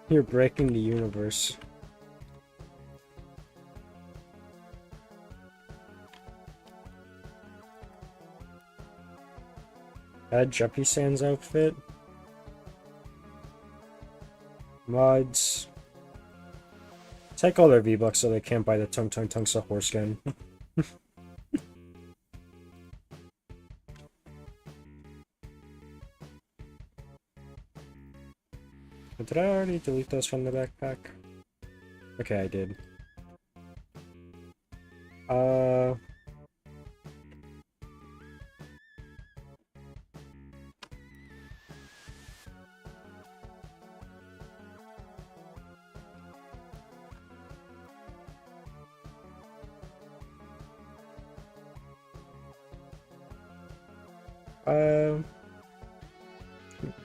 You're breaking the universe. Add Jumpy Sands outfit. Mods. Take all their V-Bucks so they can't buy the Tung Tung Tung horse skin. Did I already delete those from the backpack? Okay, I did.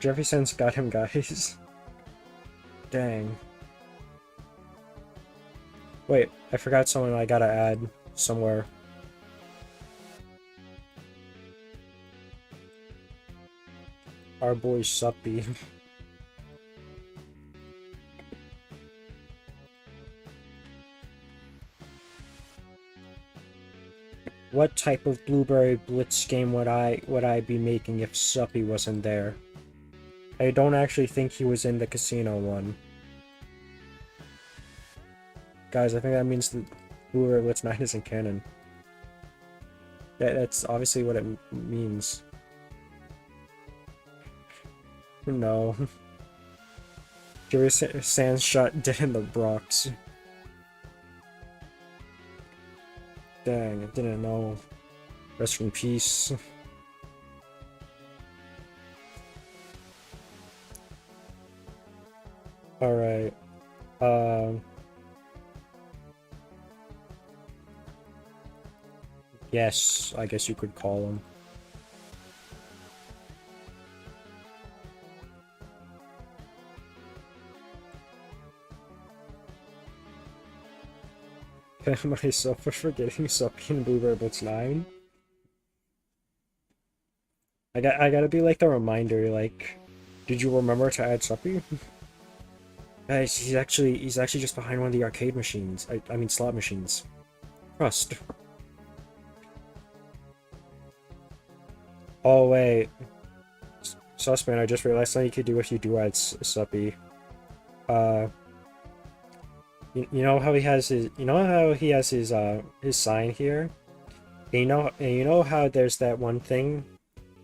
Jeffrey Sands got him, guys. Dang. Wait, I forgot someone I gotta add somewhere. Our boy Suppy. What type of Blueberry Blitz game would I be making if Suppy wasn't there? I don't actually think he was in the casino one. Guys, I think that means the Blueberry Blitz 9 isn't canon. That's obviously what it means. No. Jerry Sands shot dead in the Bronx. Dang, I didn't know. Rest in peace. Alright. Yes, I guess you could call him. Myself for forgetting Suppy and Booberry Blitz 9. I gotta be like the reminder, like, did you remember to add Suppy? Guys, he's actually just behind one of the arcade machines. I mean slot machines. Trust. Oh wait. Sussman, I just realized something you could do if you do add Suppy. Uh you know how he has his sign here? And you know how there's that one thing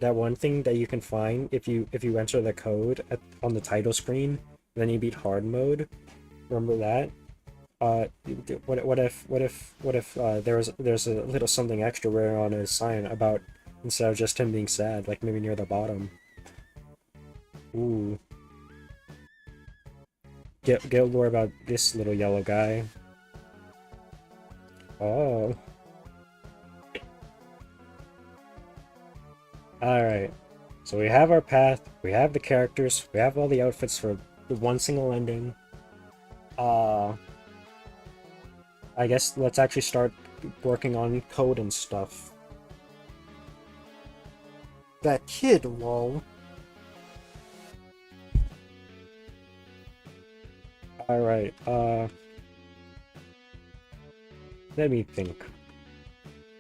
that you can find if you enter the code on the title screen, then you beat hard mode. Remember that? What if there's a little something extra written on his sign about instead of just him being sad, like maybe near the bottom. Ooh. Get lore about this little yellow guy. Oh. Alright. So we have our path, we have the characters, we have all the outfits for the one single ending. I guess let's actually start working on code and stuff. That kid, lol. Alright, let me think.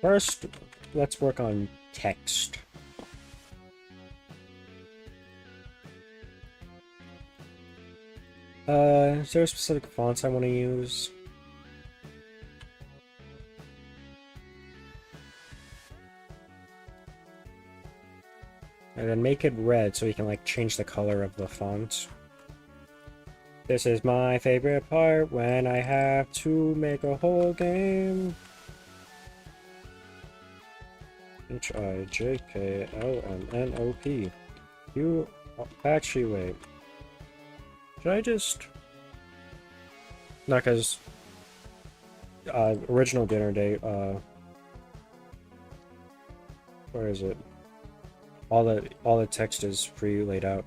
First, let's work on text. Is there a specific fonts I want to use? And then make it red so we can like change the color of the font. This is my favorite part when I have to make a whole game. H-I-J-K-L-M-N-O-P. You actually wait. Should I just... Not because... original dinner date, where is it? All the text is pre-laid out.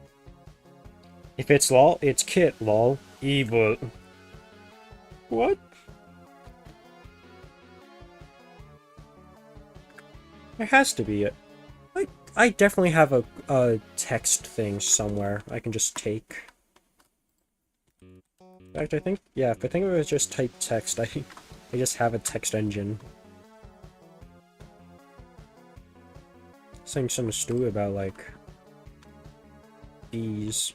If it's lol, it's Kit, lol. Evil. What? There has to be it. I definitely have a text thing somewhere I can just take. In fact, I think, yeah, if I think it was just type text, I just have a text engine. Saying something stupid about, like, these.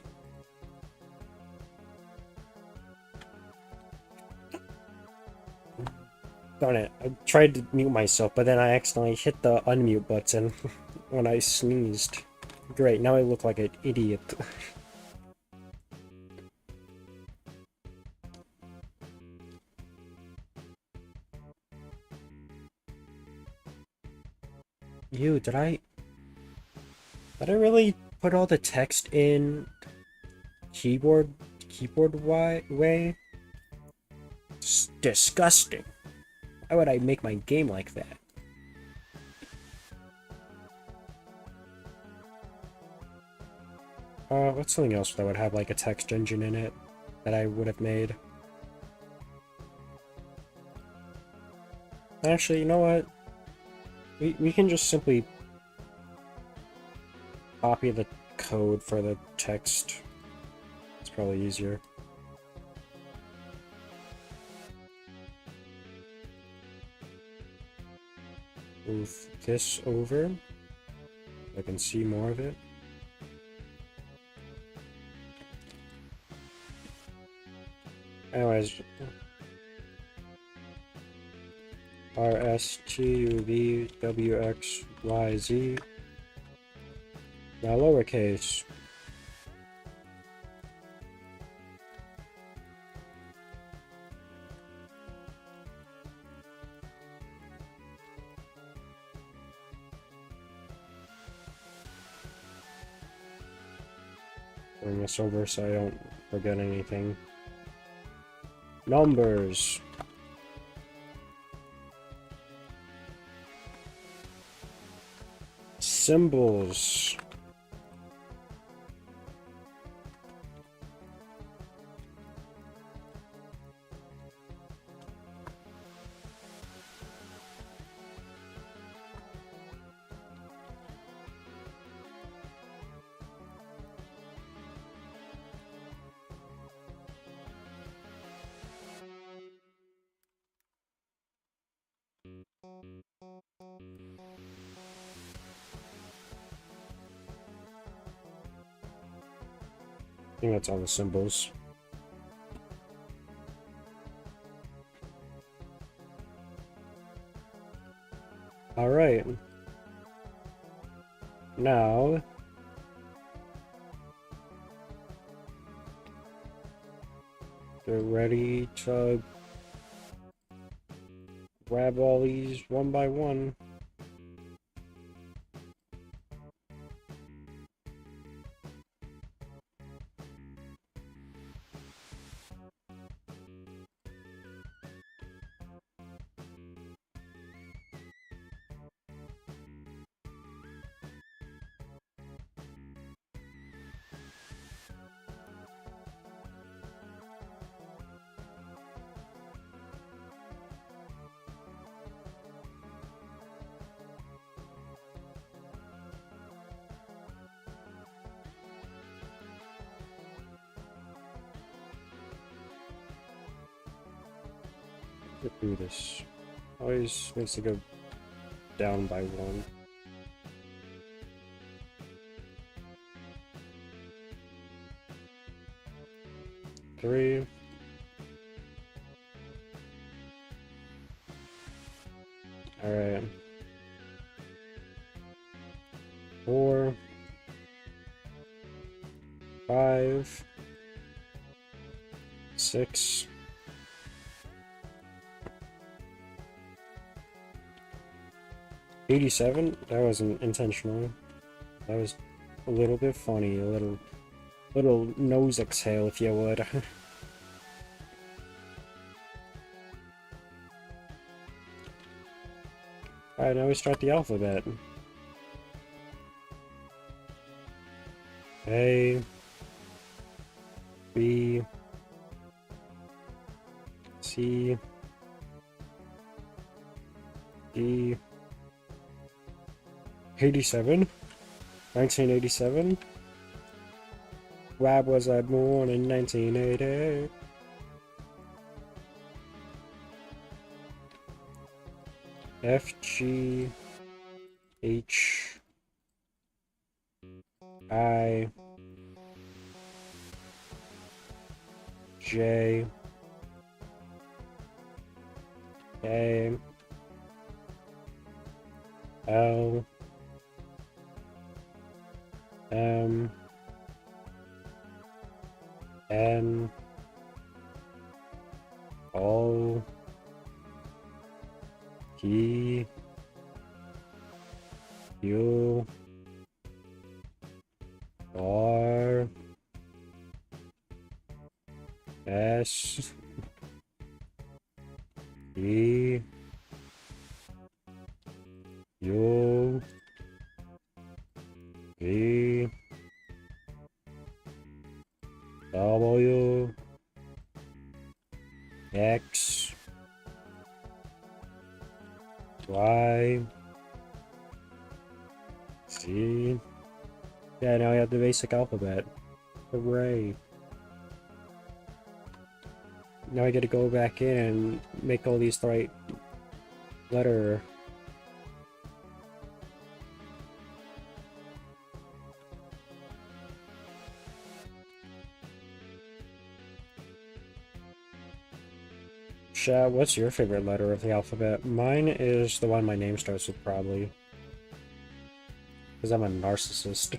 Darn it, I tried to mute myself, but then I accidentally hit the unmute button when I sneezed. Great, now I look like an idiot. Ew, did I really put all the text in keyboard way? It's disgusting. Why would I make my game like that? What's something else that would have like a text engine in it that I would have made? Actually, you know what? We can just simply copy the code for the text. It's probably easier. Move this over. I can see more of it. Anyways, RSTUVWXYZ. Now lowercase. Bring this over so I don't forget anything. Numbers. Symbols. I think that's all the symbols. Alright. Now, they're ready to grab all these one by one. Do this. Always needs to go down by one. Three. Alright. 4. 5. 6. 87? That wasn't intentional. That was a little bit funny, a little nose exhale, if you would. Alright, now we start the alphabet. A, B, C, D, 87? 1987? Why was I born in 1980? F, G, H, I, J, K, L, M, N, O, P, Q, R, S, E, U, V, W, X, Y, Z. Yeah, now we have the basic alphabet. Hooray. Now I get to go back in and make all these the right letter. Chat, what's your favorite letter of the alphabet? Mine is the one my name starts with, probably. Because I'm a narcissist.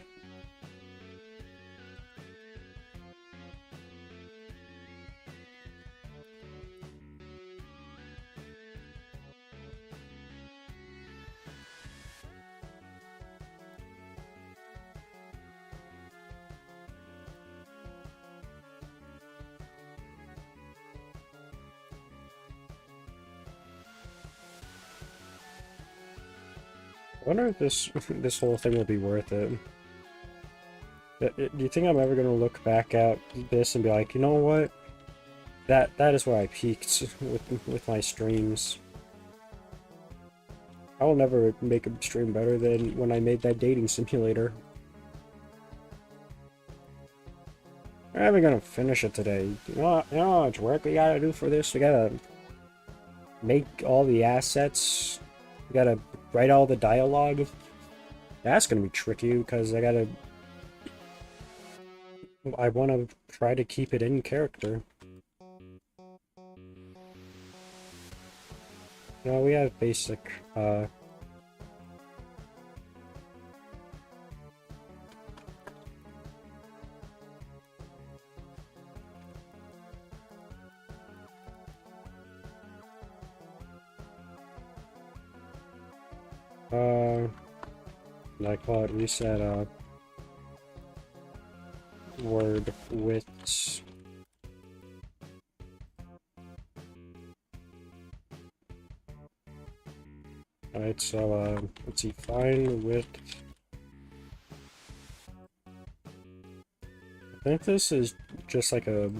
wonder if this whole thing will be worth it. Do you think I'm ever gonna look back at this and be like, you know what? That is where I peaked with my streams. I will never make a stream better than when I made that dating simulator. We're never gonna finish it today. You know how much work we gotta do for this? We gotta make all the assets. We gotta write all the dialogue. That's gonna be tricky because I want to try to keep it in character. No, we have basic, I call it reset, word widths. Alright, so, let's see, find width. I think this is just like a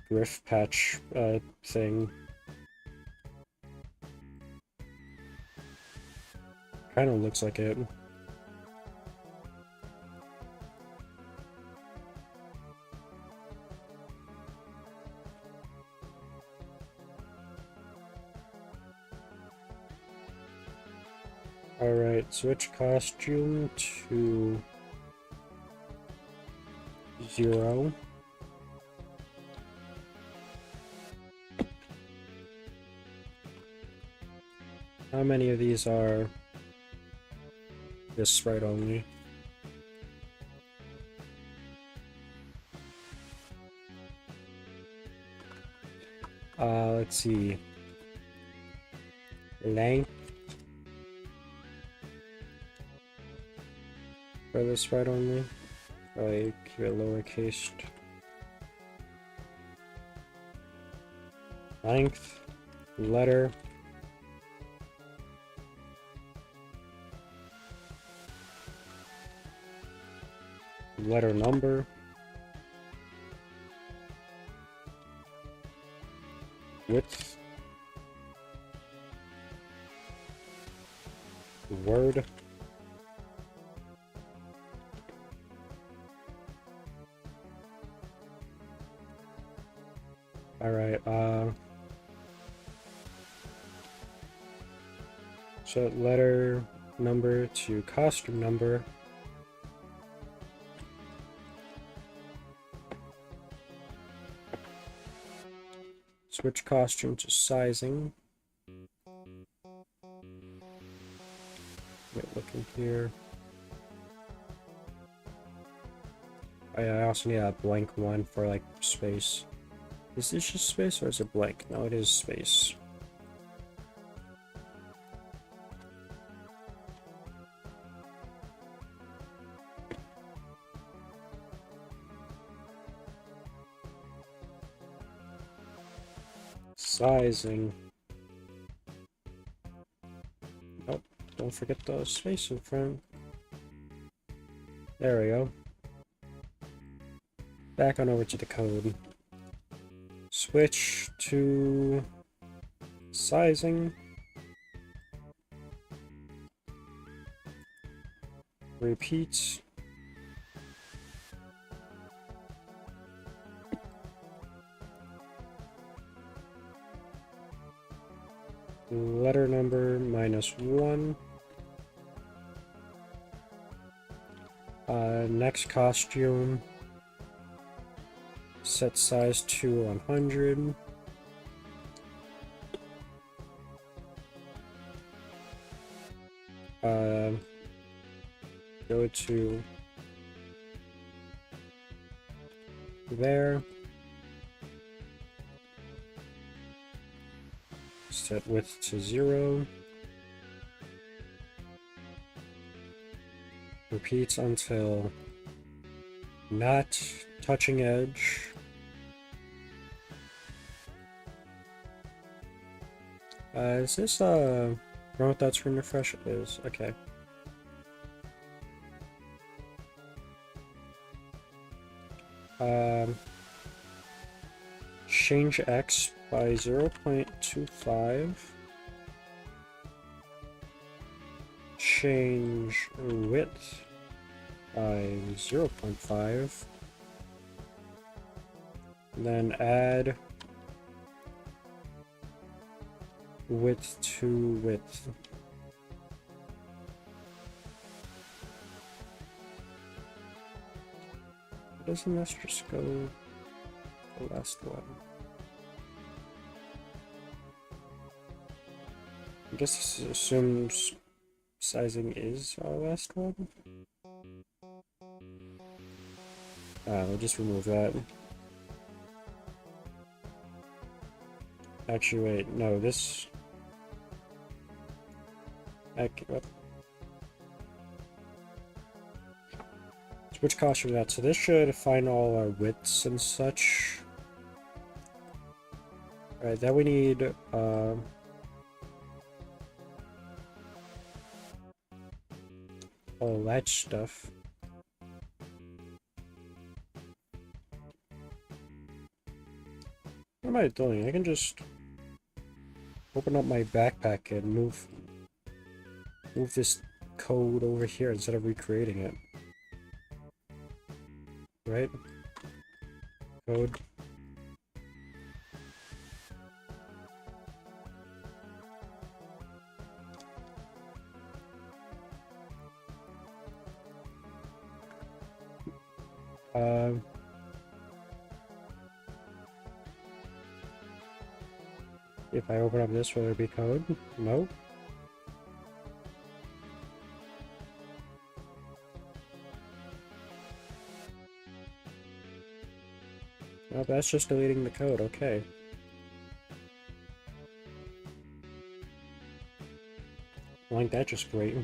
griff patch, thing. Kind of looks like it. Alright, switch costume to 0. How many of these are this sprite only? Let's see. Length for the sprite only. Like keep it lowercase. Length, letter, letter number, width, word, alright, set letter number to costume number. Switch costume to sizing. Looking here. I also need a blank one for like space. Is this just space or is it blank? No, it is space. Sizing. Oh, don't forget the space in front. There we go. Back on over to the code. Switch to sizing. Repeat. Letter number -1. Next costume. Set size to 100. Go to there. Set width to 0. Repeats until not touching edge. Is this know what that screen refresh is? Okay. Change X by 0.25. Change width by 0.5. And then add width to width. Doesn't this just go the last one? I guess this assumes sizing is our last one. We'll just remove that. Actually, wait, no, this... Switch cost for that. So this should find all our widths and such. Alright, then we need all that stuff. What am I doing? I can just open up my backpack and move this code over here instead of recreating it. Right? Code. If I open up this, will there be code? No. Oh, that's just deleting the code, okay. Like that just great.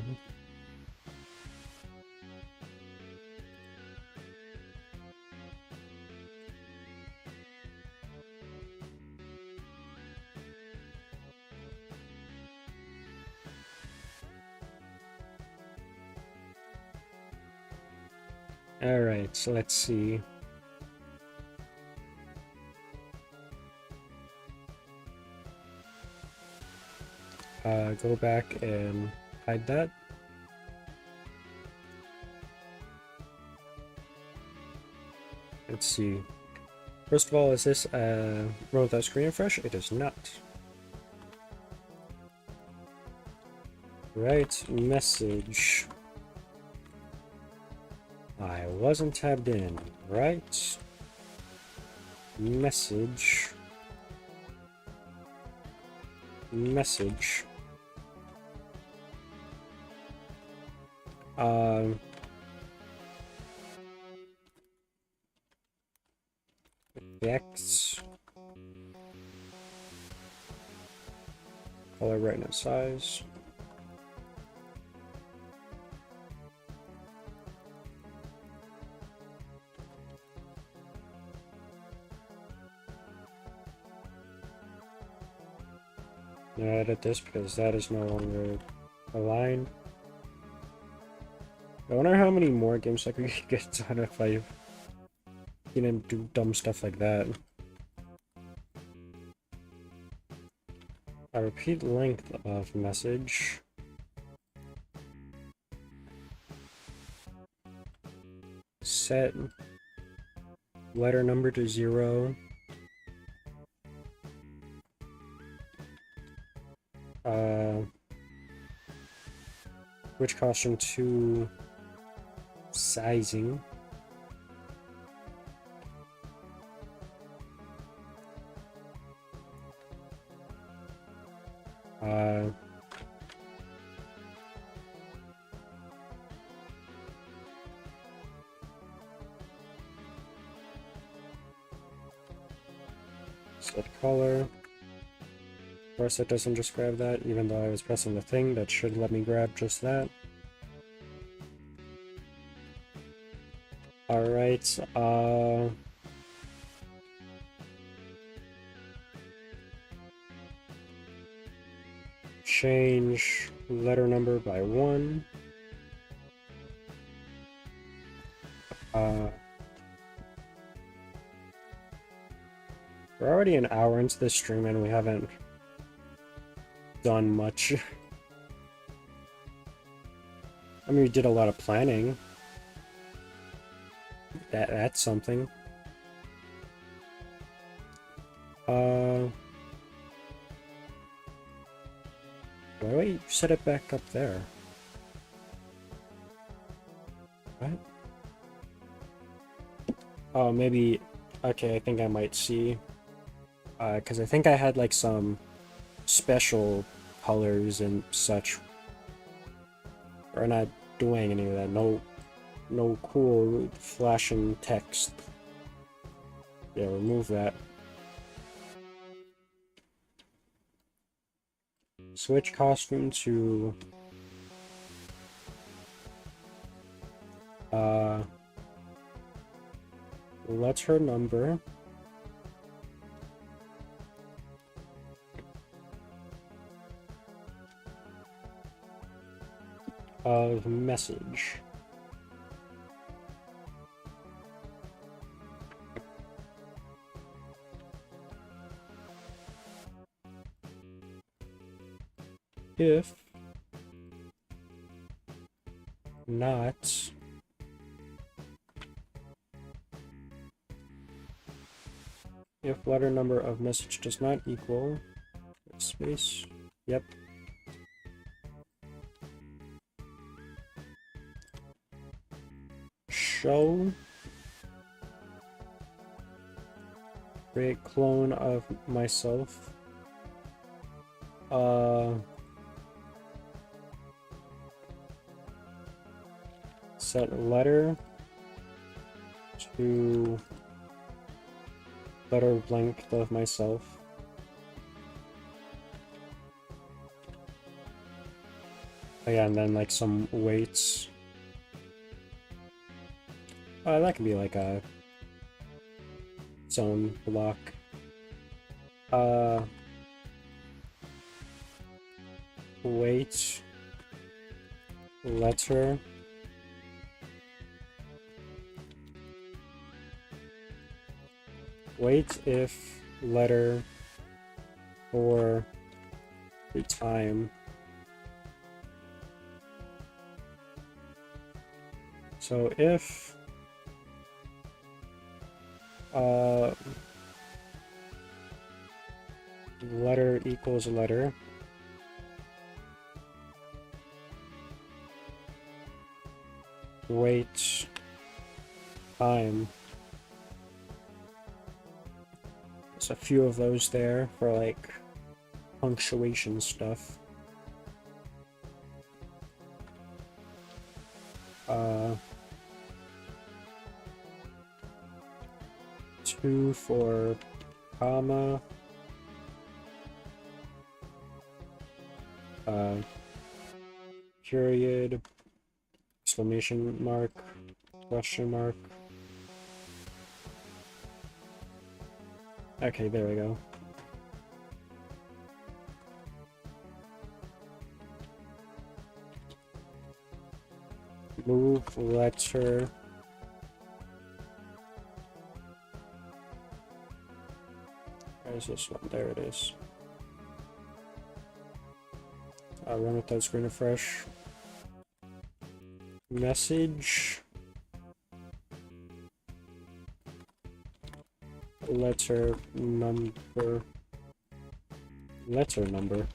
Alright, so let's see. Go back and hide that. Let's see. First of all, is this run without screen refresh? It is not. Right, message. I wasn't tabbed in. Right. Message. Message. X. Color, brightness, size. Edit this because that is no longer aligned. I wonder how many more games like we could get done if I didn't do dumb stuff like that. A repeat length of message. Set letter number to 0. Switch costume to sizing. Set color. Of course, it doesn't just grab that, even though I was pressing the thing that should let me grab just that. Alright, change letter number by 1. We're already an hour into this stream and we haven't done much. I mean, we did a lot of planning. That's something. Why don't you set it back up there? What? Oh, maybe... Okay, I think I might see. Because I think I had, like, some special colors and such. We're not doing any of that. No cool flashing text. Yeah, remove that. Switch costume to... letter number. Of message. If not if letter number of message does not equal space. Yep. Show create clone of myself. Set letter to letter length of myself. Oh yeah, and then like some weights. That could be like a zone block. Weight letter wait if letter for the time. So if letter equals letter, wait time. There's a few of those there for like punctuation stuff. Two for comma. Period. Exclamation mark. Question mark. Okay, there we go. Move letter. Where's this one? There it is. I'll run without screen refresh. Message. Letter number. Letter number.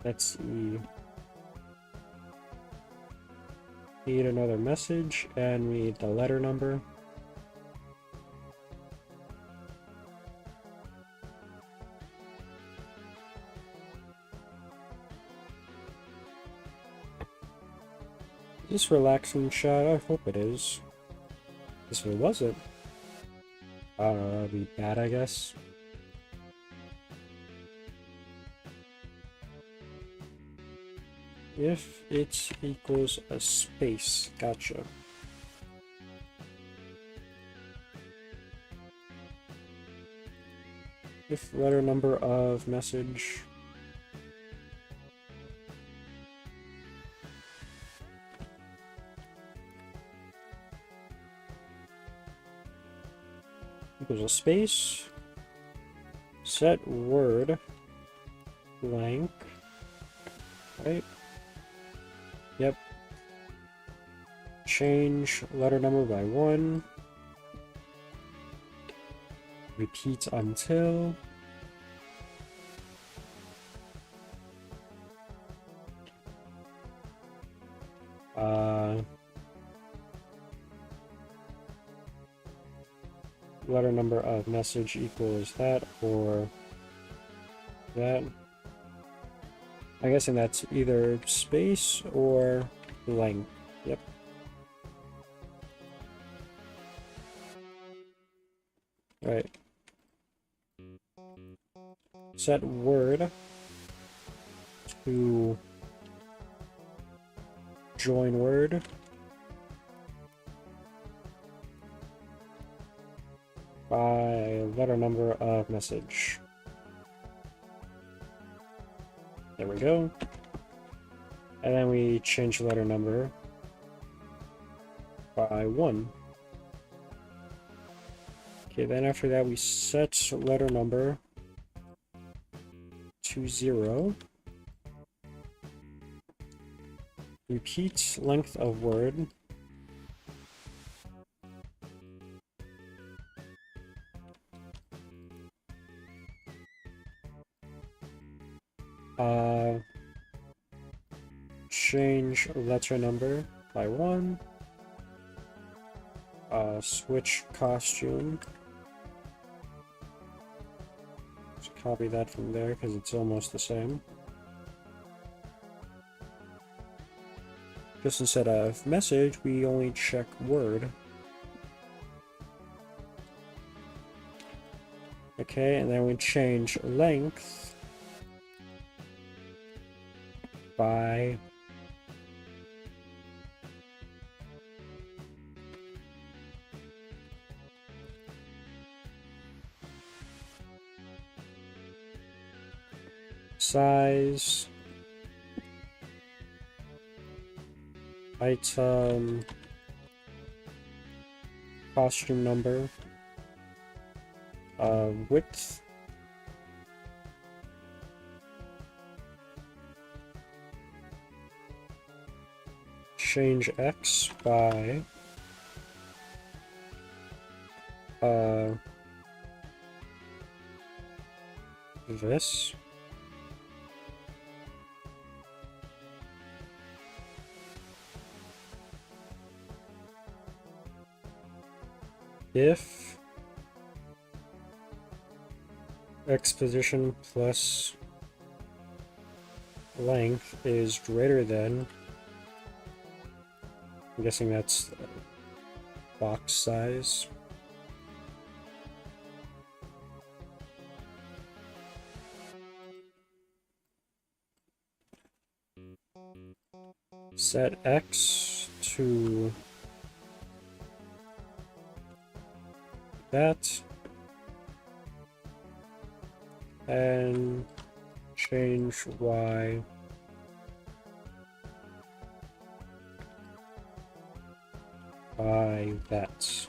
Let's see. Need another message, and we need the letter number. Is this relaxing shot? I hope it is. If it wasn't, I don't know, that'd be bad, I guess. If it equals a space. Gotcha. If letter number of message equals a space, set word blank, right? Yep. Change letter number by 1. Repeat until. Letter number of message equals that or that. I'm guessing that's either space or blank. Yep. Right. Set word to join word. By letter number of message. There we go. And then we change the letter number by 1. Okay, then after that we set letter number to 0. Repeat length of word. Change letter number by 1. Switch costume. Just copy that from there because it's almost the same. Just instead of message, we only check word. Okay, and then we change length by size, item, costume number, width, change X by this. If X position plus length is greater than, I'm guessing that's box size. Set X to that and change Y by that.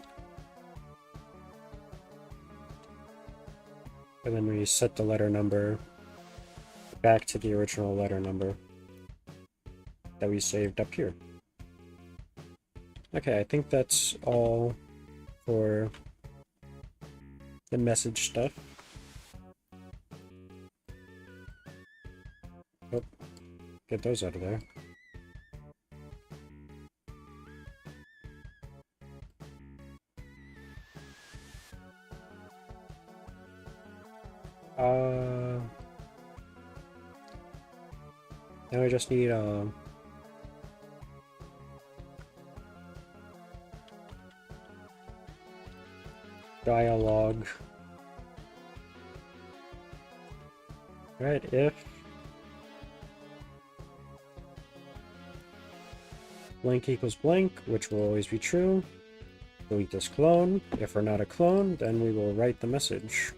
And then we set the letter number back to the original letter number that we saved up here. Okay, I think that's all for the message stuff. Oh, get those out of there. Now I just need dialogue. Right, if blank equals blank, which will always be true. Delete this clone. If we're not a clone, then we will write the message.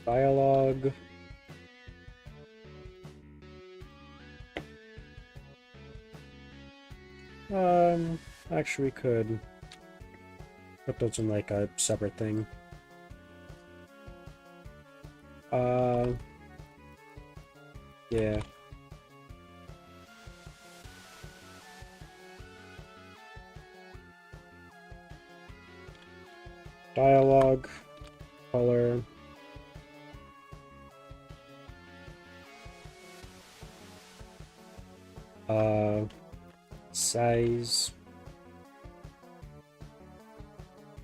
Dialog. Actually we could put those in like a separate thing. Yeah. Dialog, color. Size.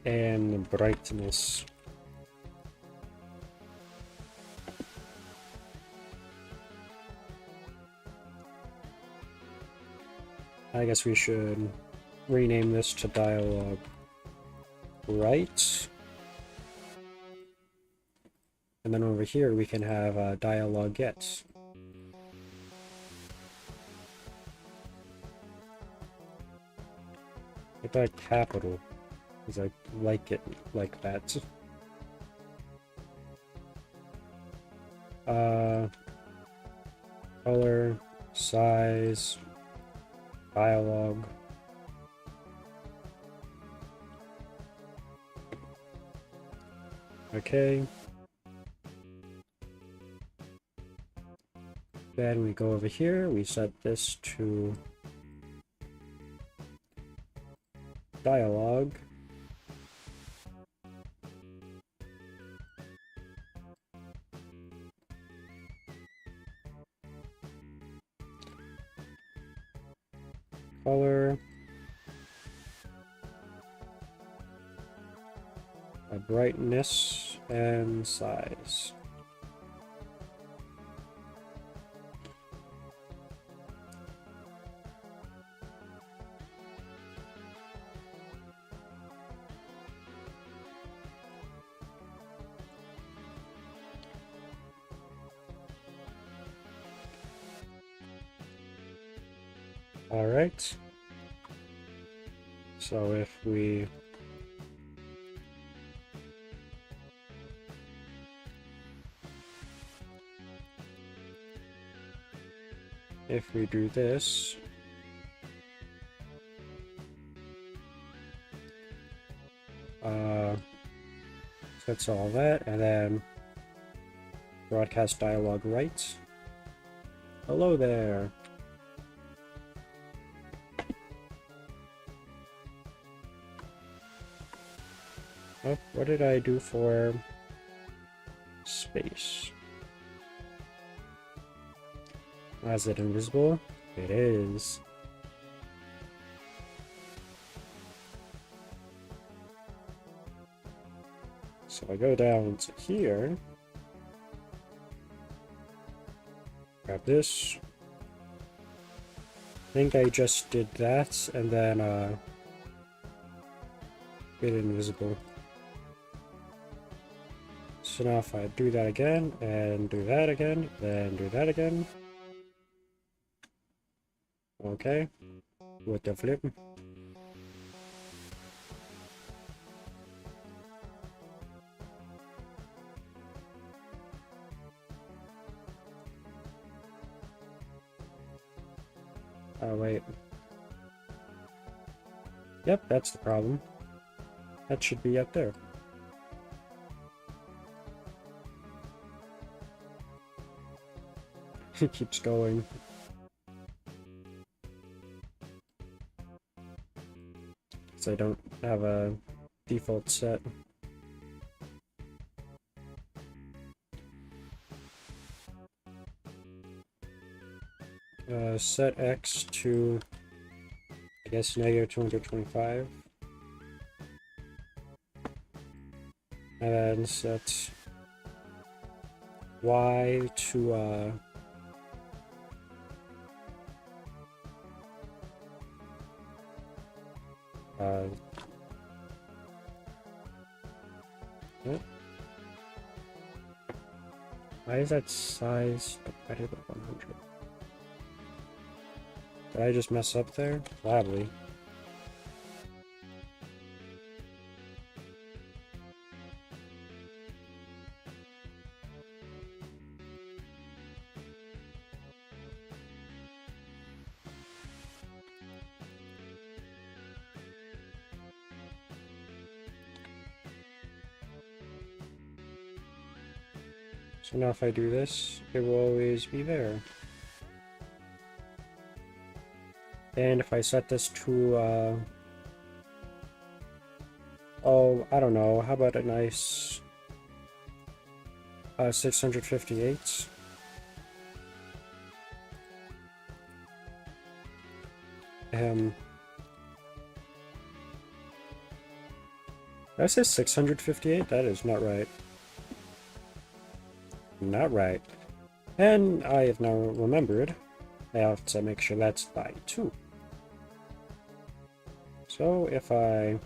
And brightness. I guess we should rename this to dialog right. And then over here we can have dialog get. Make that capital, because I like it like that. Color, size, dialog. Okay. Then we go over here, we set this to dialog. Color. Brightness and size. All right. So if we do this, that's all that, and then broadcast dialog right. Hello there. Oh, what did I do for space? Is it invisible? It is. So I go down to here. Grab this. I think I just did that and then made it invisible. So now if I do that again and do that again, then do that again. Okay, with the flip. Oh wait. Yep, that's the problem. That should be up there. It keeps going. So I don't have a default set. Set X to, I guess, negative 225. And then set Y to yep. Why is that size divided by 100? Did I just mess up there? Probably. So now if I do this, it will always be there. And if I set this to, oh, I don't know, how about a nice 658? Did I say 658? That is not right. Not right. And I have now remembered I have to make sure that's by 2. So if I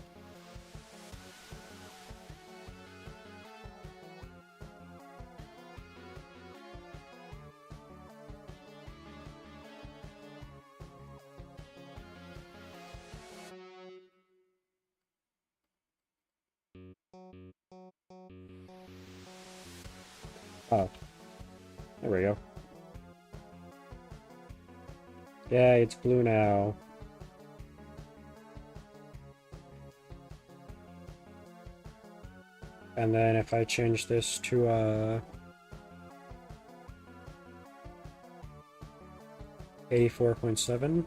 oh, there we go. Yeah, it's blue now. And then if I change this to 84.7.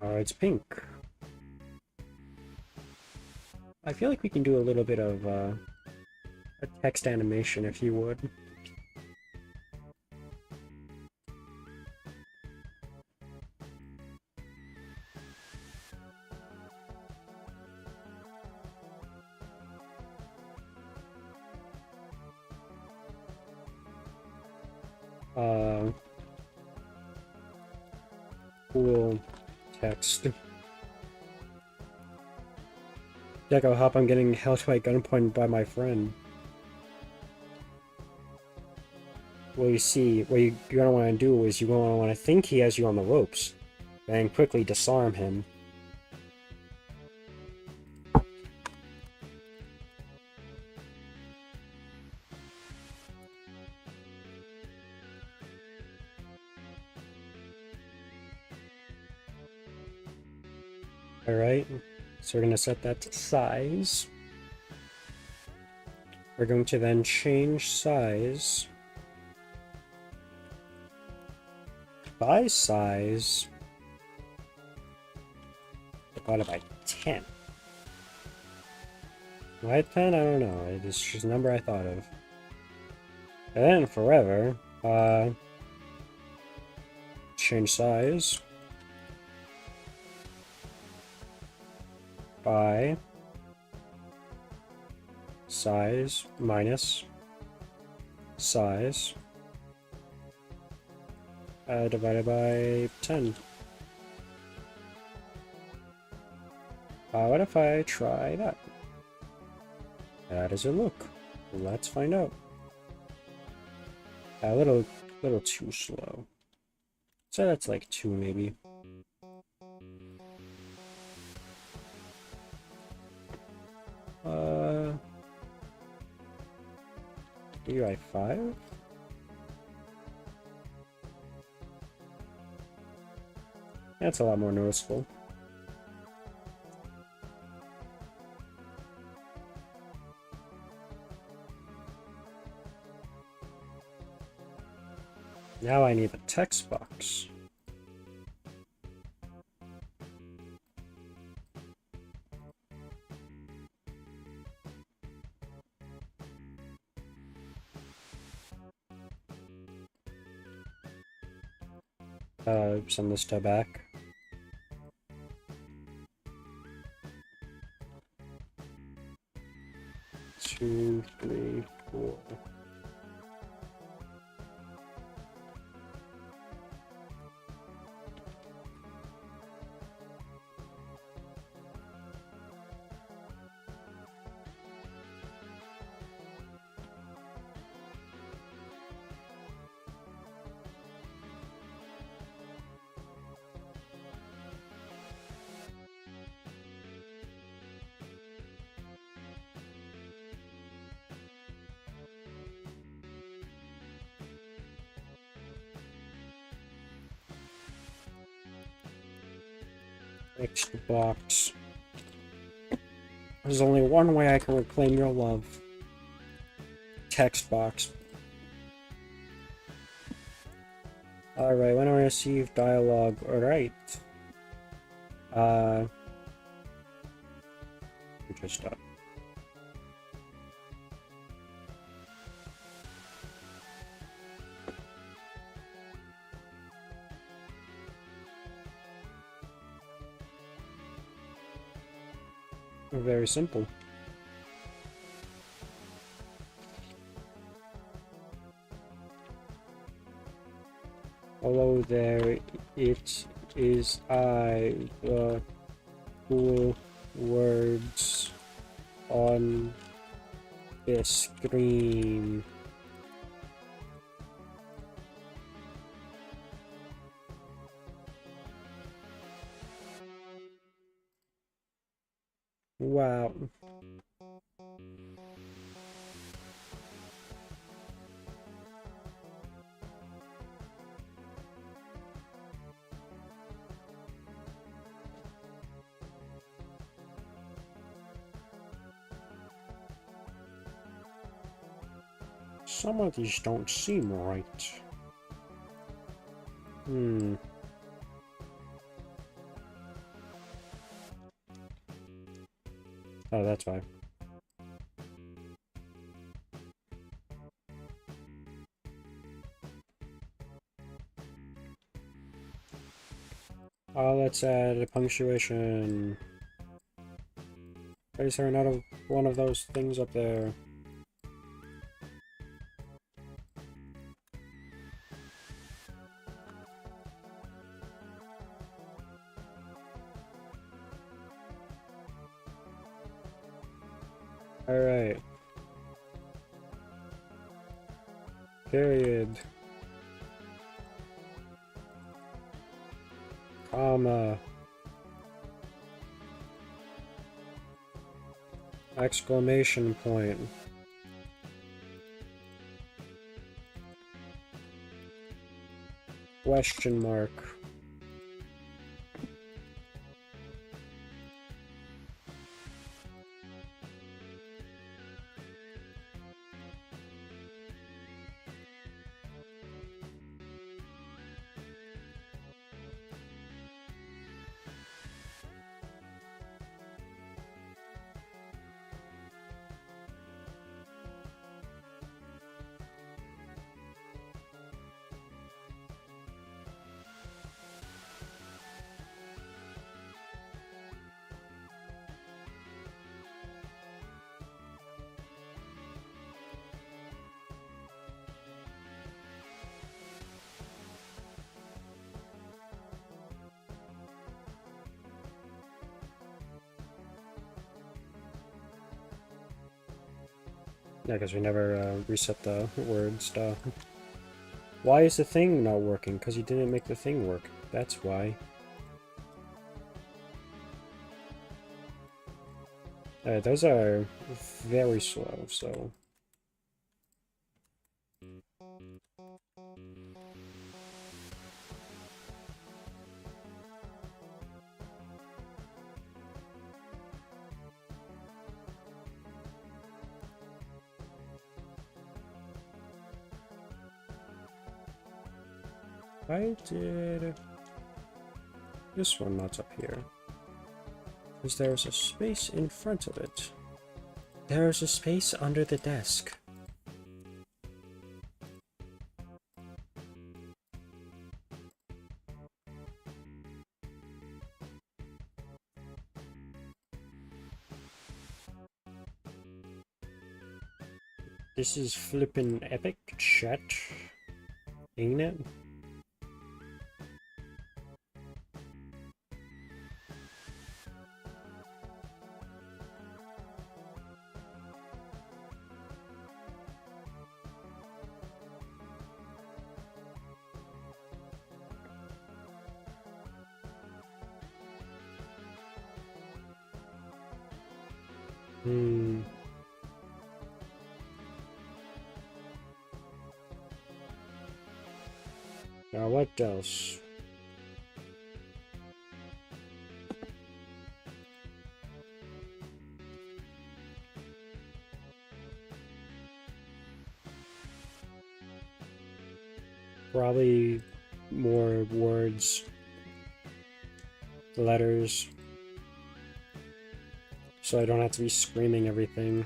Now it's pink. I feel like we can do a little bit of a text animation if you would. Cool text. Deco Hop, I'm getting held by gunpoint by my friend. Well, you see, what you're gonna want to do is you're gonna want to think he has you on the ropes, and quickly disarm him. Alright, so we're going to set that to size. We're going to then change size by size divided by 10. Why 10? I don't know. It's just a number I thought of. And then forever, change size by size minus size divided by 10. What if I try that? How does it look? Let's find out. A little too slow. So that's like 2 maybe. UI 5? That's a lot more noticeable. Now I need the text box. Send this to back. Two, three, four. Next box. There's only one way I can reclaim your love. Text box. Alright, when I receive dialogue, alright. Just stop. Very simple. Hello there, it is I, the cool words on the screen. Wow. Some of these don't seem right. Oh, that's why. Let's add a punctuation. Why is there another one of those things up there? Alright. Period. Comma. Exclamation point. Question mark. Yeah, because we never reset the word stuff. Why is the thing not working? Because you didn't make the thing work. That's why. Those are very slow, so... Why did this one not up here? Because there's a space in front of it. There's a space under the desk. This is flippin' epic, chat. Ain't it? Now what else? Probably more words, letters, so I don't have to be screaming everything.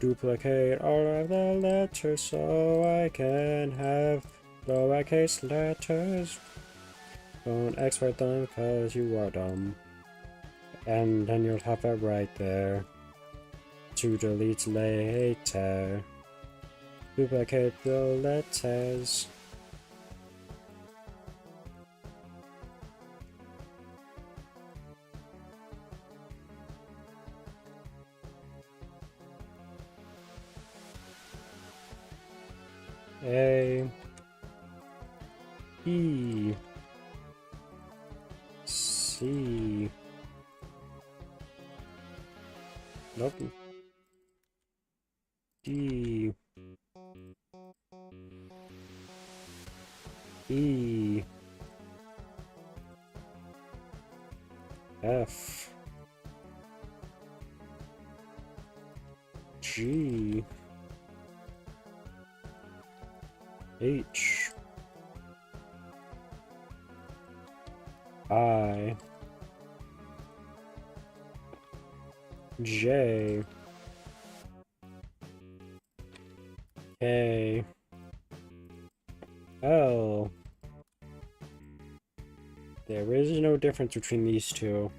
Duplicate all of the letters so I can have lowercase letters. Don't export them because you are dumb. And then you'll have it right there to delete later. Duplicate the letters. A E C. Nope. D E F G H I J K L. There is no difference between these two.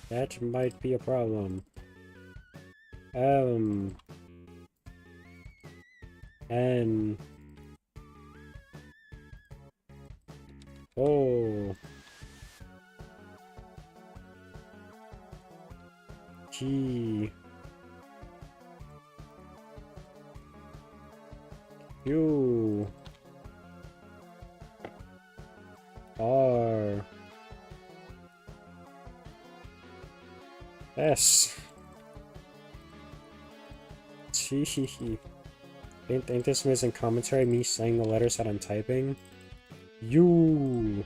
That might be a problem. M N O G U R S T. Ain't this missing commentary? Me saying the letters that I'm typing? U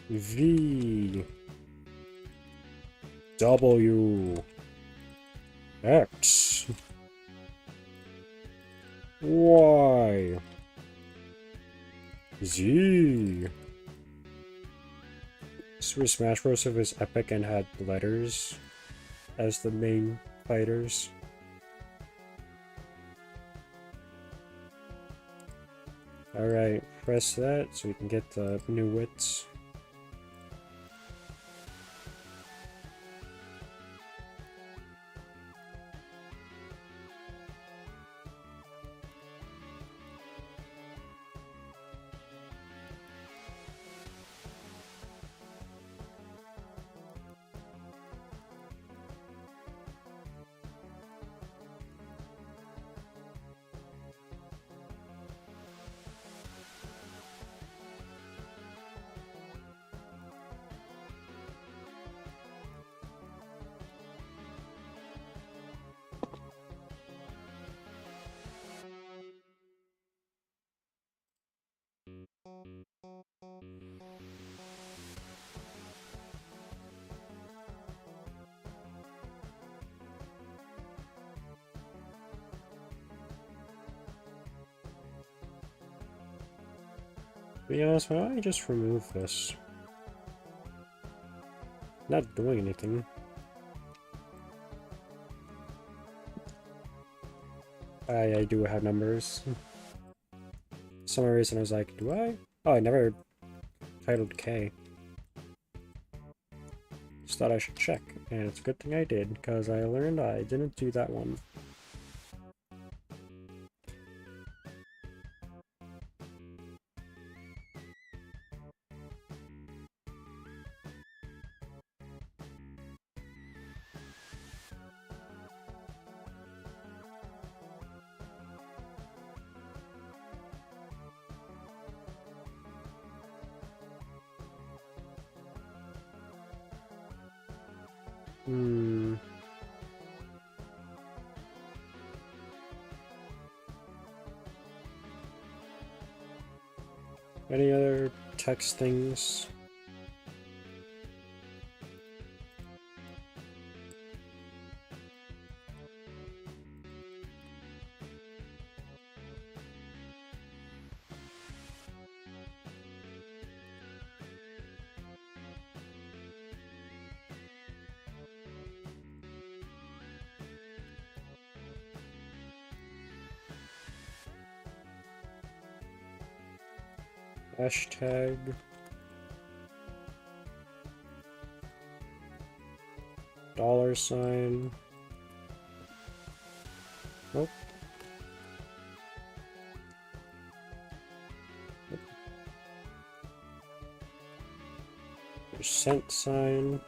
V W X Y Z. Super Smash Bros. If it was epic and had letters as the main fighters. Alright, press that so we can get the new wits. To be honest, why don't I just remove this? Not doing anything. I do have numbers. For some reason I was like, do I? Oh, I never titled K. Just thought I should check, and it's a good thing I did, because I learned I didn't do that one. Any other text things? Hashtag $. Nope. %,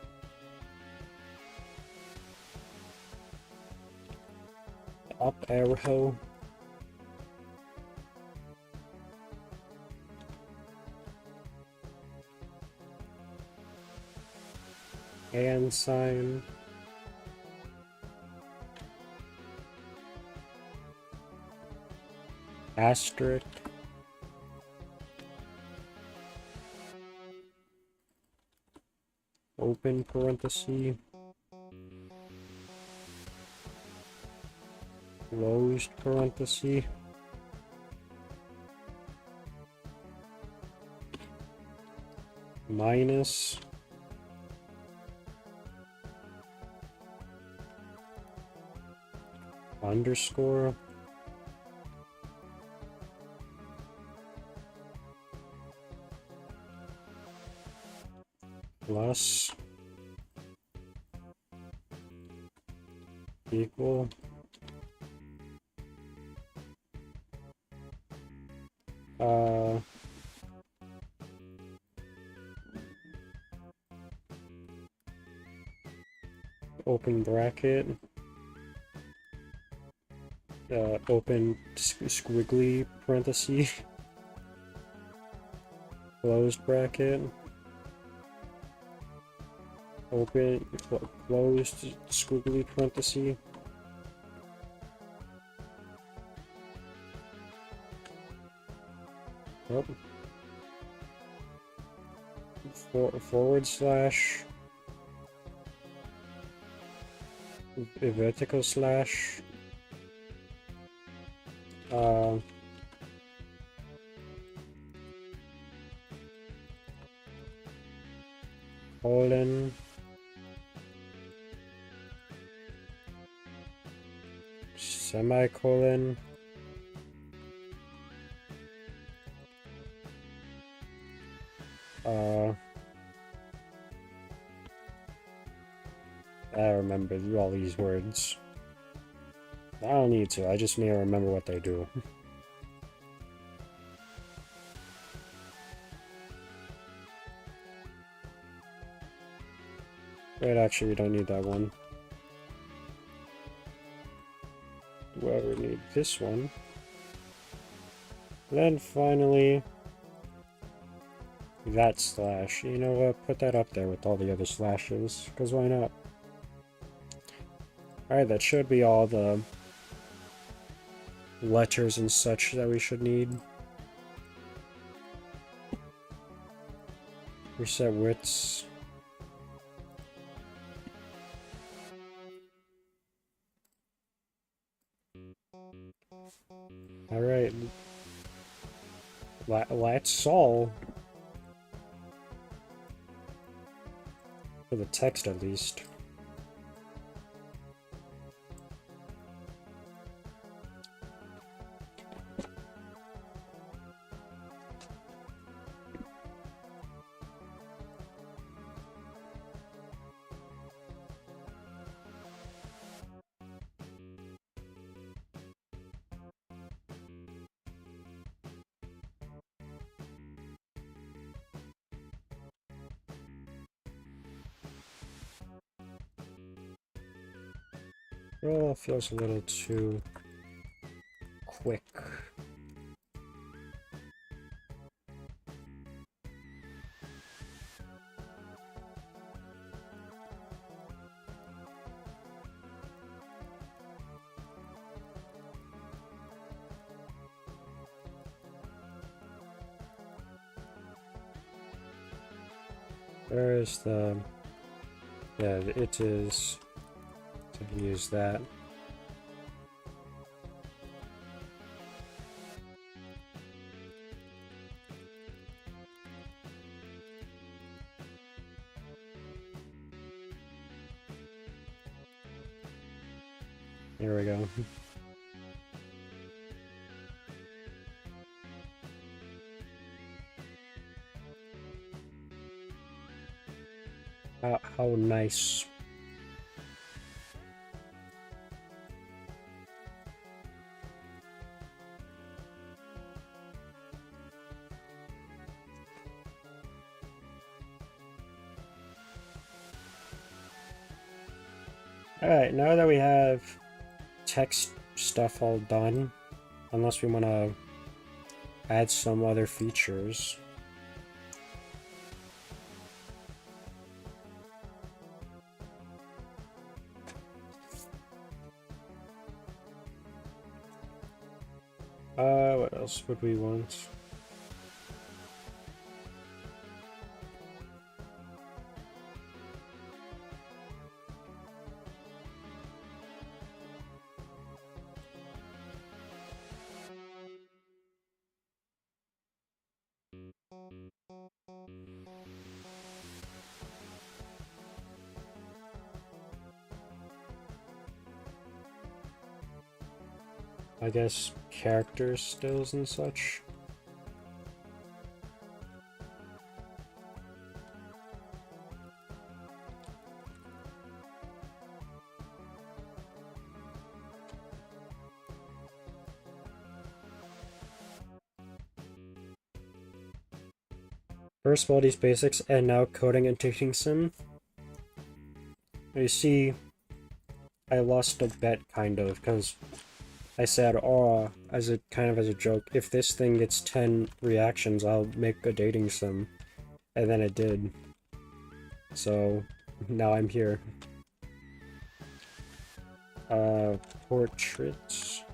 up arrow, and sign, asterisk, open parenthesis, closed parenthesis, minus, underscore, plus, equal, open bracket, open squiggly parenthesis, closed bracket, open, closed squiggly parenthesis, oh. Forward slash, vertical slash, colon, semicolon, I remember all these words. I don't need to, I just need to remember what they do. Wait, actually, we don't need that one. Do I ever need this one? Then finally, that slash. You know what? Put that up there with all the other slashes, because why not? Alright, that should be all the letters and such that we should need. Reset widths. Alright. That's all. For the text, at least. Well, it feels a little too quick. There's the... yeah, it is... to use that. There we go. How nice. Alright, now that we have text stuff all done, unless we want to add some other features. What else would we want? I guess character stills and such. First of all, these basics, and now coding and teaching sim. You see, I lost a bet, kind of, because I said, oh, as a joke, if this thing gets 10 reactions, I'll make a dating sim. And then it did. So, now I'm here. Portraits?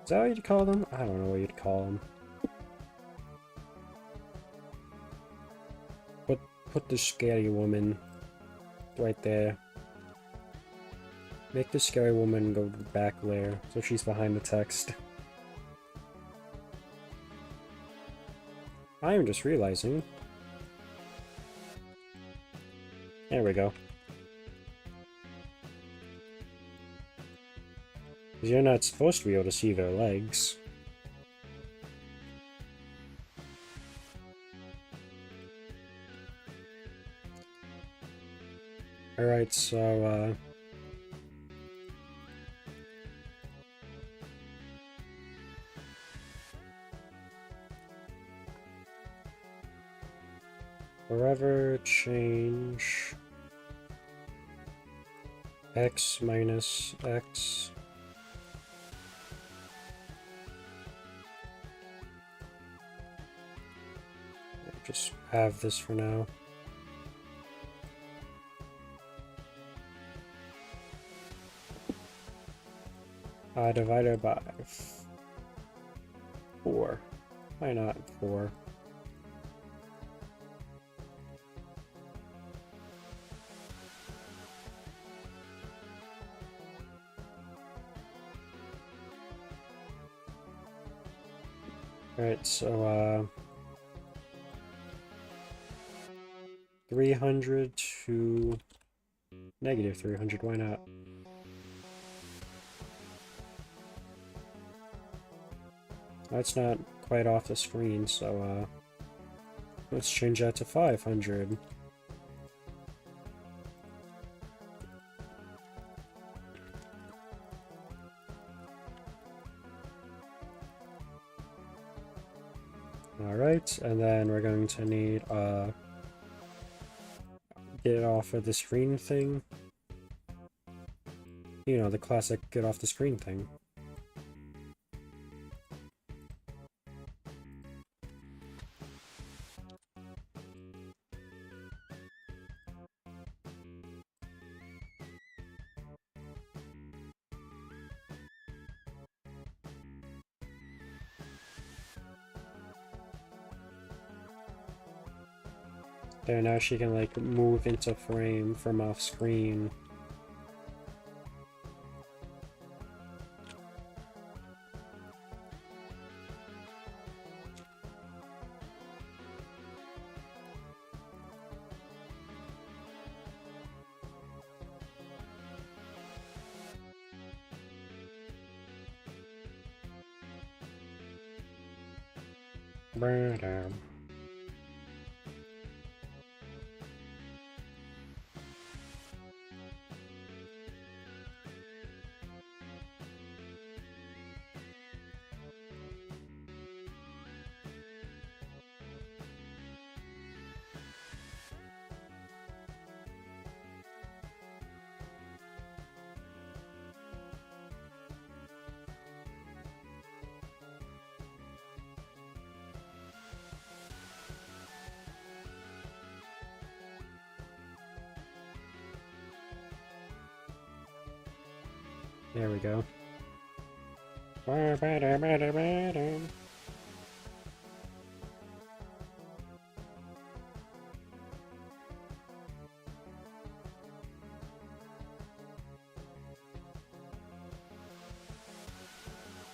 Is that what you'd call them? I don't know what you'd call them. Put the scary woman right there. Make the scary woman go to the back layer, so she's behind the text. I am just realizing. There we go. You're not supposed to be able to see their legs. Alright, so, forever change x minus x. Just have this for now. Divided by 4. Why not 4? Alright, so, 300 to negative 300, why not? That's not quite off the screen, so, let's change that to 500. Alright, and then we're going to need, get it off of the screen thing. You know, the classic get off the screen thing. There, now she can, like, move into frame from off screen. There we go.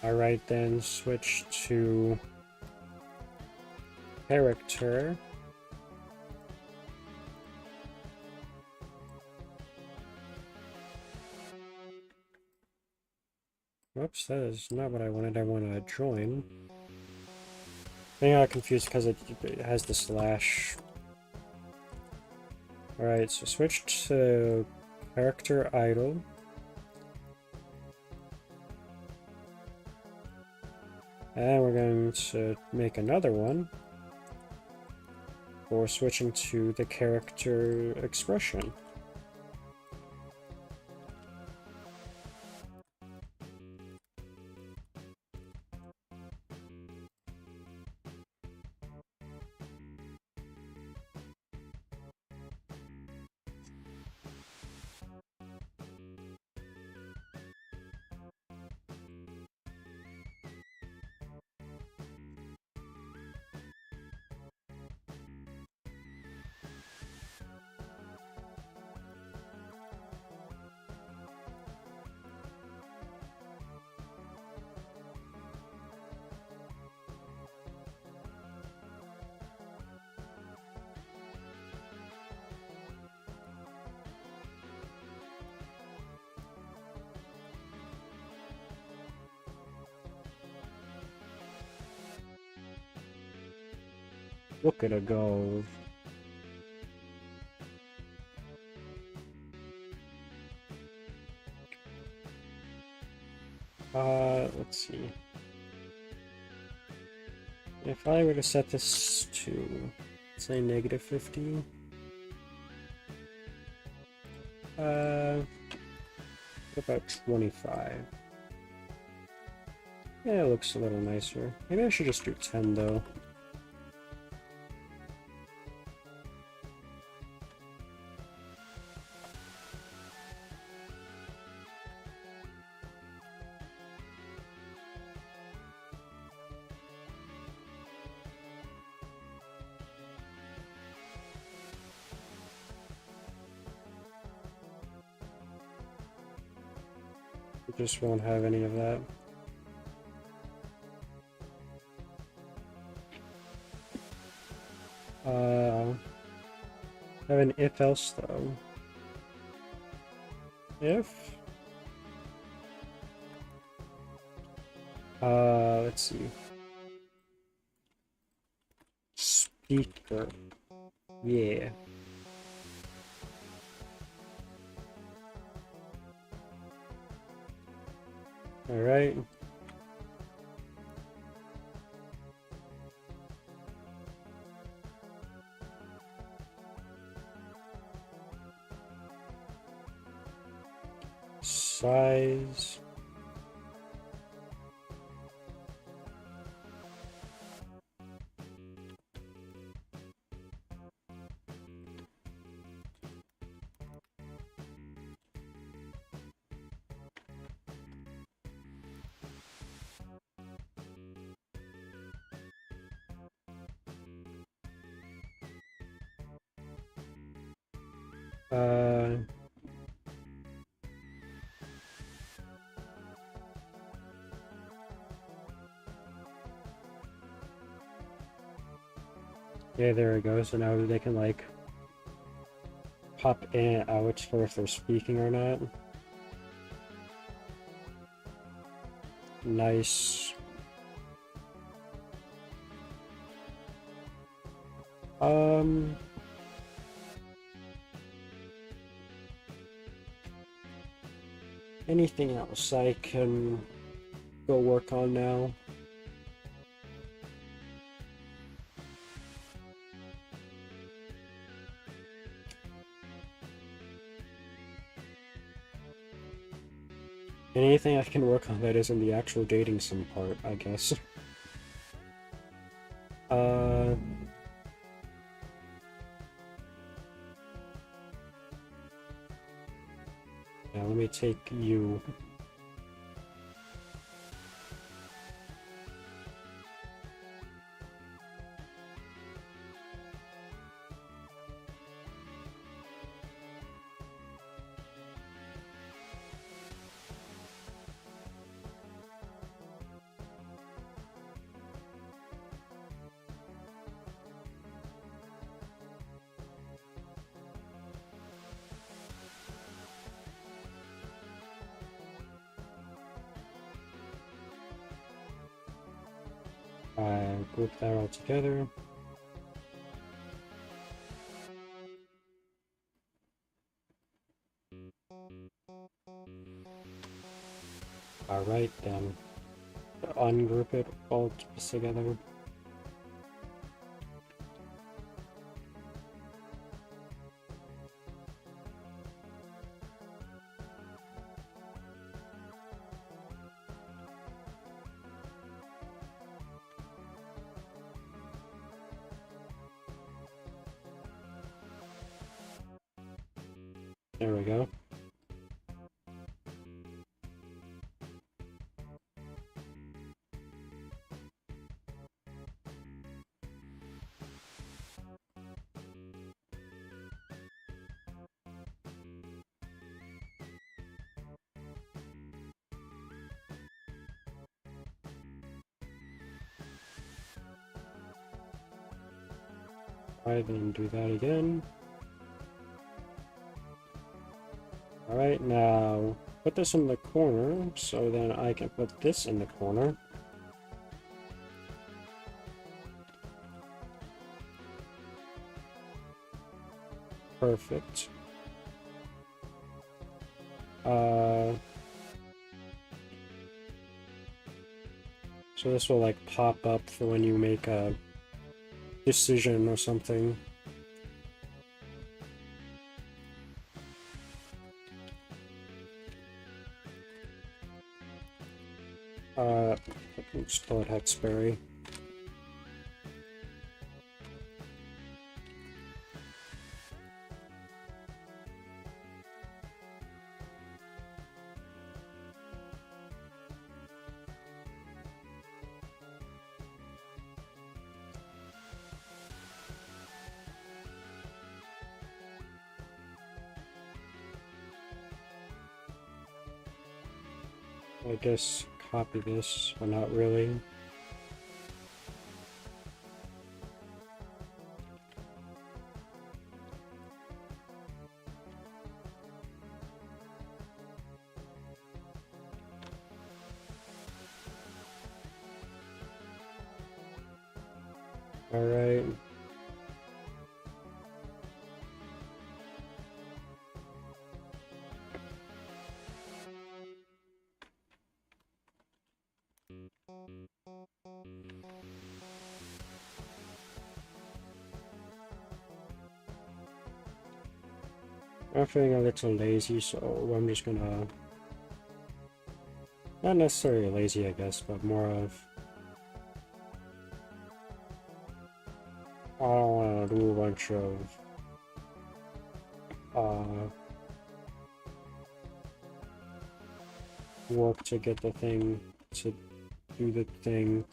Alright then, switch to character. Whoops, that is not what I wanted. I want to join. I got confused because it has the slash. Alright, so switch to character idle. And we're going to make another one for switching to the character expression. Look at her go. Let's see. If I were to set this to, say, -50, about 25. Yeah, it looks a little nicer. Maybe I should just do 10 though. Just won't have any of that. Have an if else though. If let's see. Speaker. Yeah. All right. Size. Yeah, there we go. So now they can like pop in and out for if they're speaking or not. Nice. Anything else I can go work on now? Anything I can work on that isn't the actual dating sim part, I guess. Yeah, let me take you Group that all together. Alright, then ungroup it all together. There we go. Alright, then do that again. Alright, now put this in the corner so then I can put this in the corner. Perfect. So this will like pop up for when you make a decision or something. Let's call it Hexberry. I guess copy this, but not really. All right. I'm feeling a little lazy, so I'm just gonna... Not necessarily lazy, I guess, but more of... I don't want to do a bunch of... work to get the thing, to do the thing.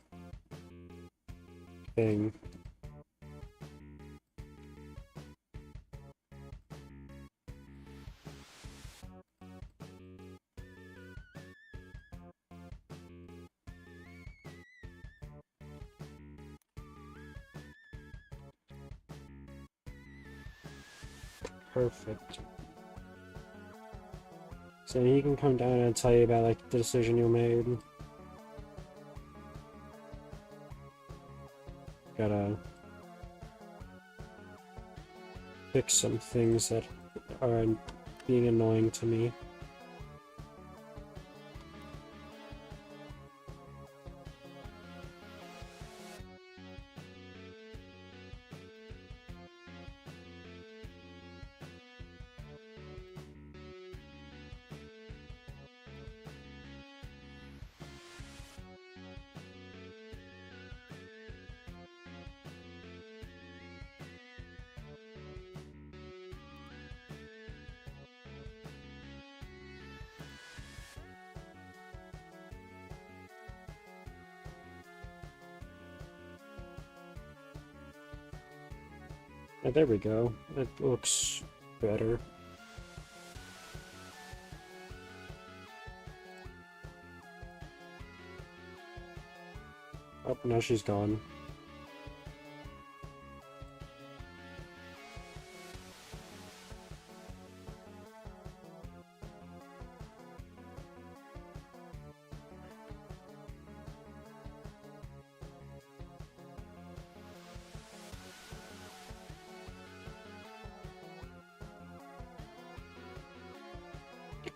Perfect. So he can come down and tell you about like the decision you made. Gotta fix some things that are being annoying to me. Oh, there we go. It looks better. Oh, now she's gone.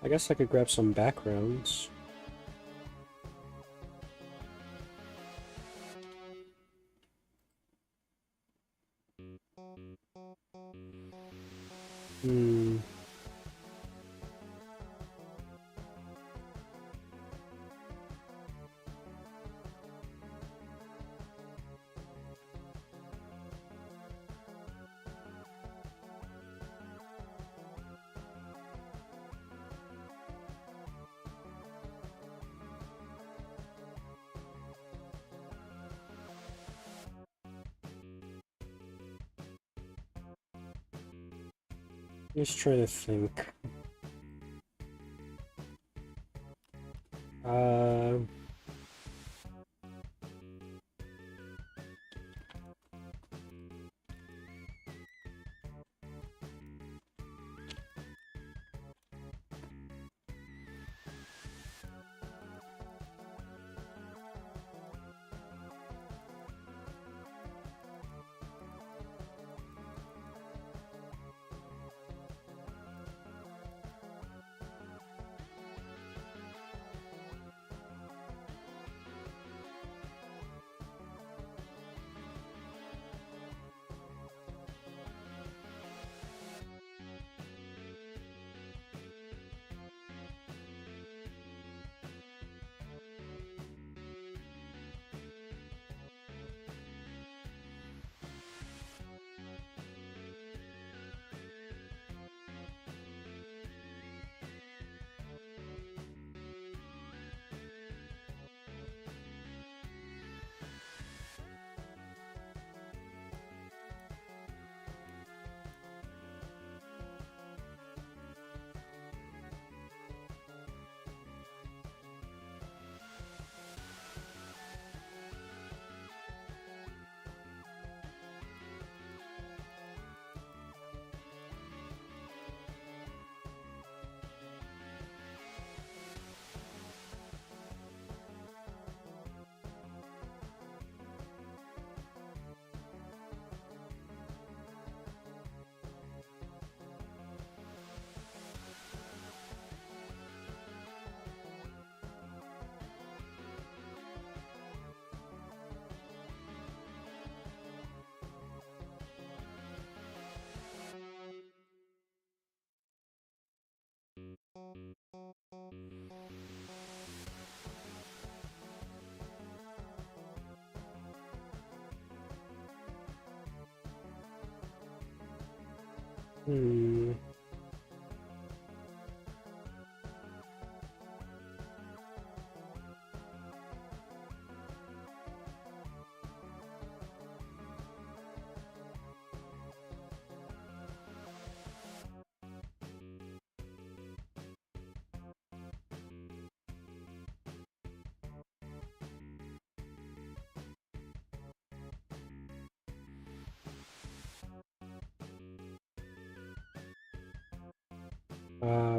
I guess I could grab some backgrounds. Hmm. Just trying to think. Uh, hmm.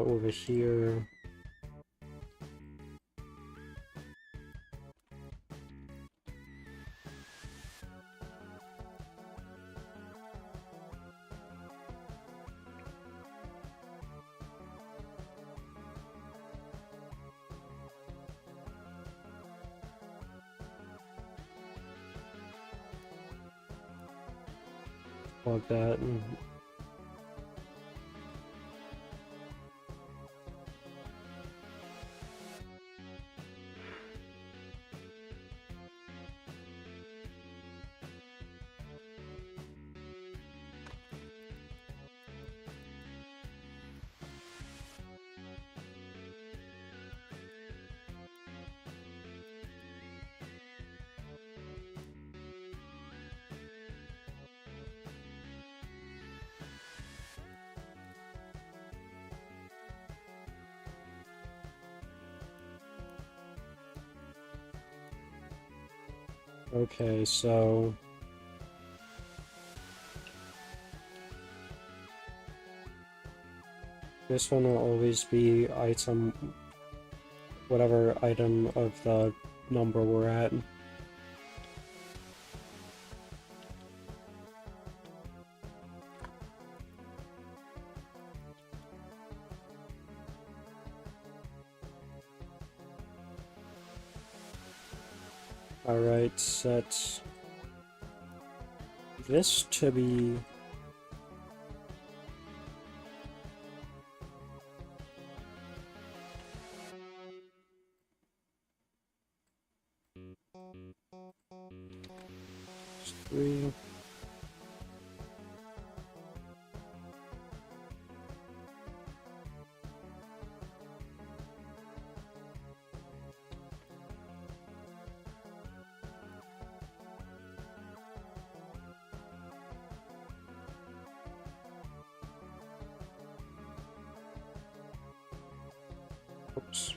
Over here. Like that. Okay, so this one will always be item, whatever item of the number we're at. Alright, set this to be three. Oops.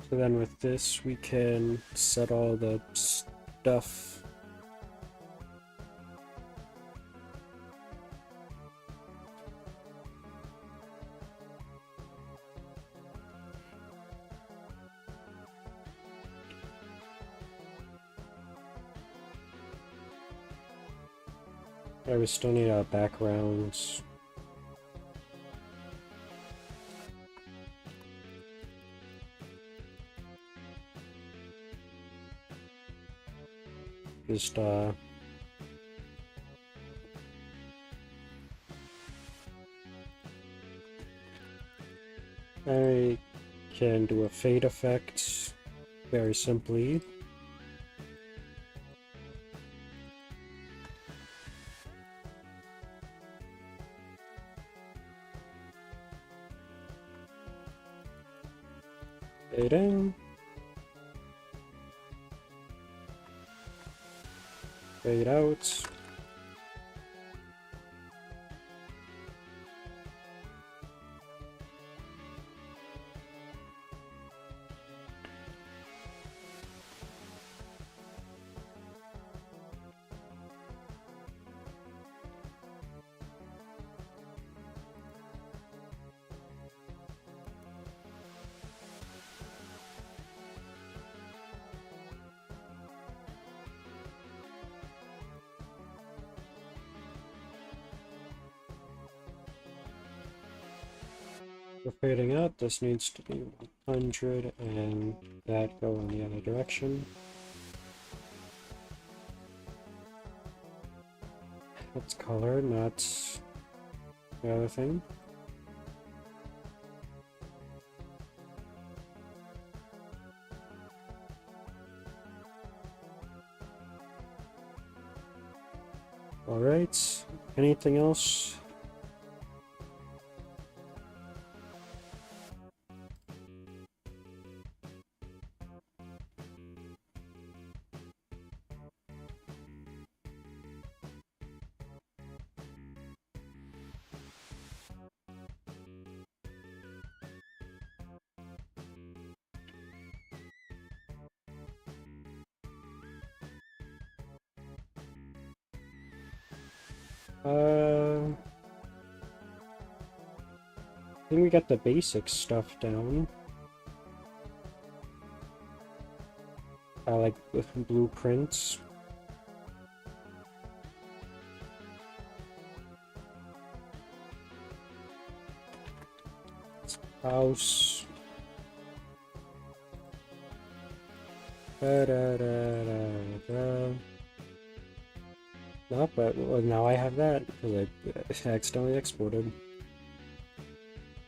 So then with this, we can set all the stuff. Yeah, we still need backgrounds. Just I can do a fade effect very simply. Fade in. Fade out. For fading out, this needs to be 100 and that go in the other direction. It's color, not the other thing. Alright, anything else? I think we got the basic stuff down. Like with blueprints. House. Da, da, da, da, da. No, but well, now I have that because I accidentally exported.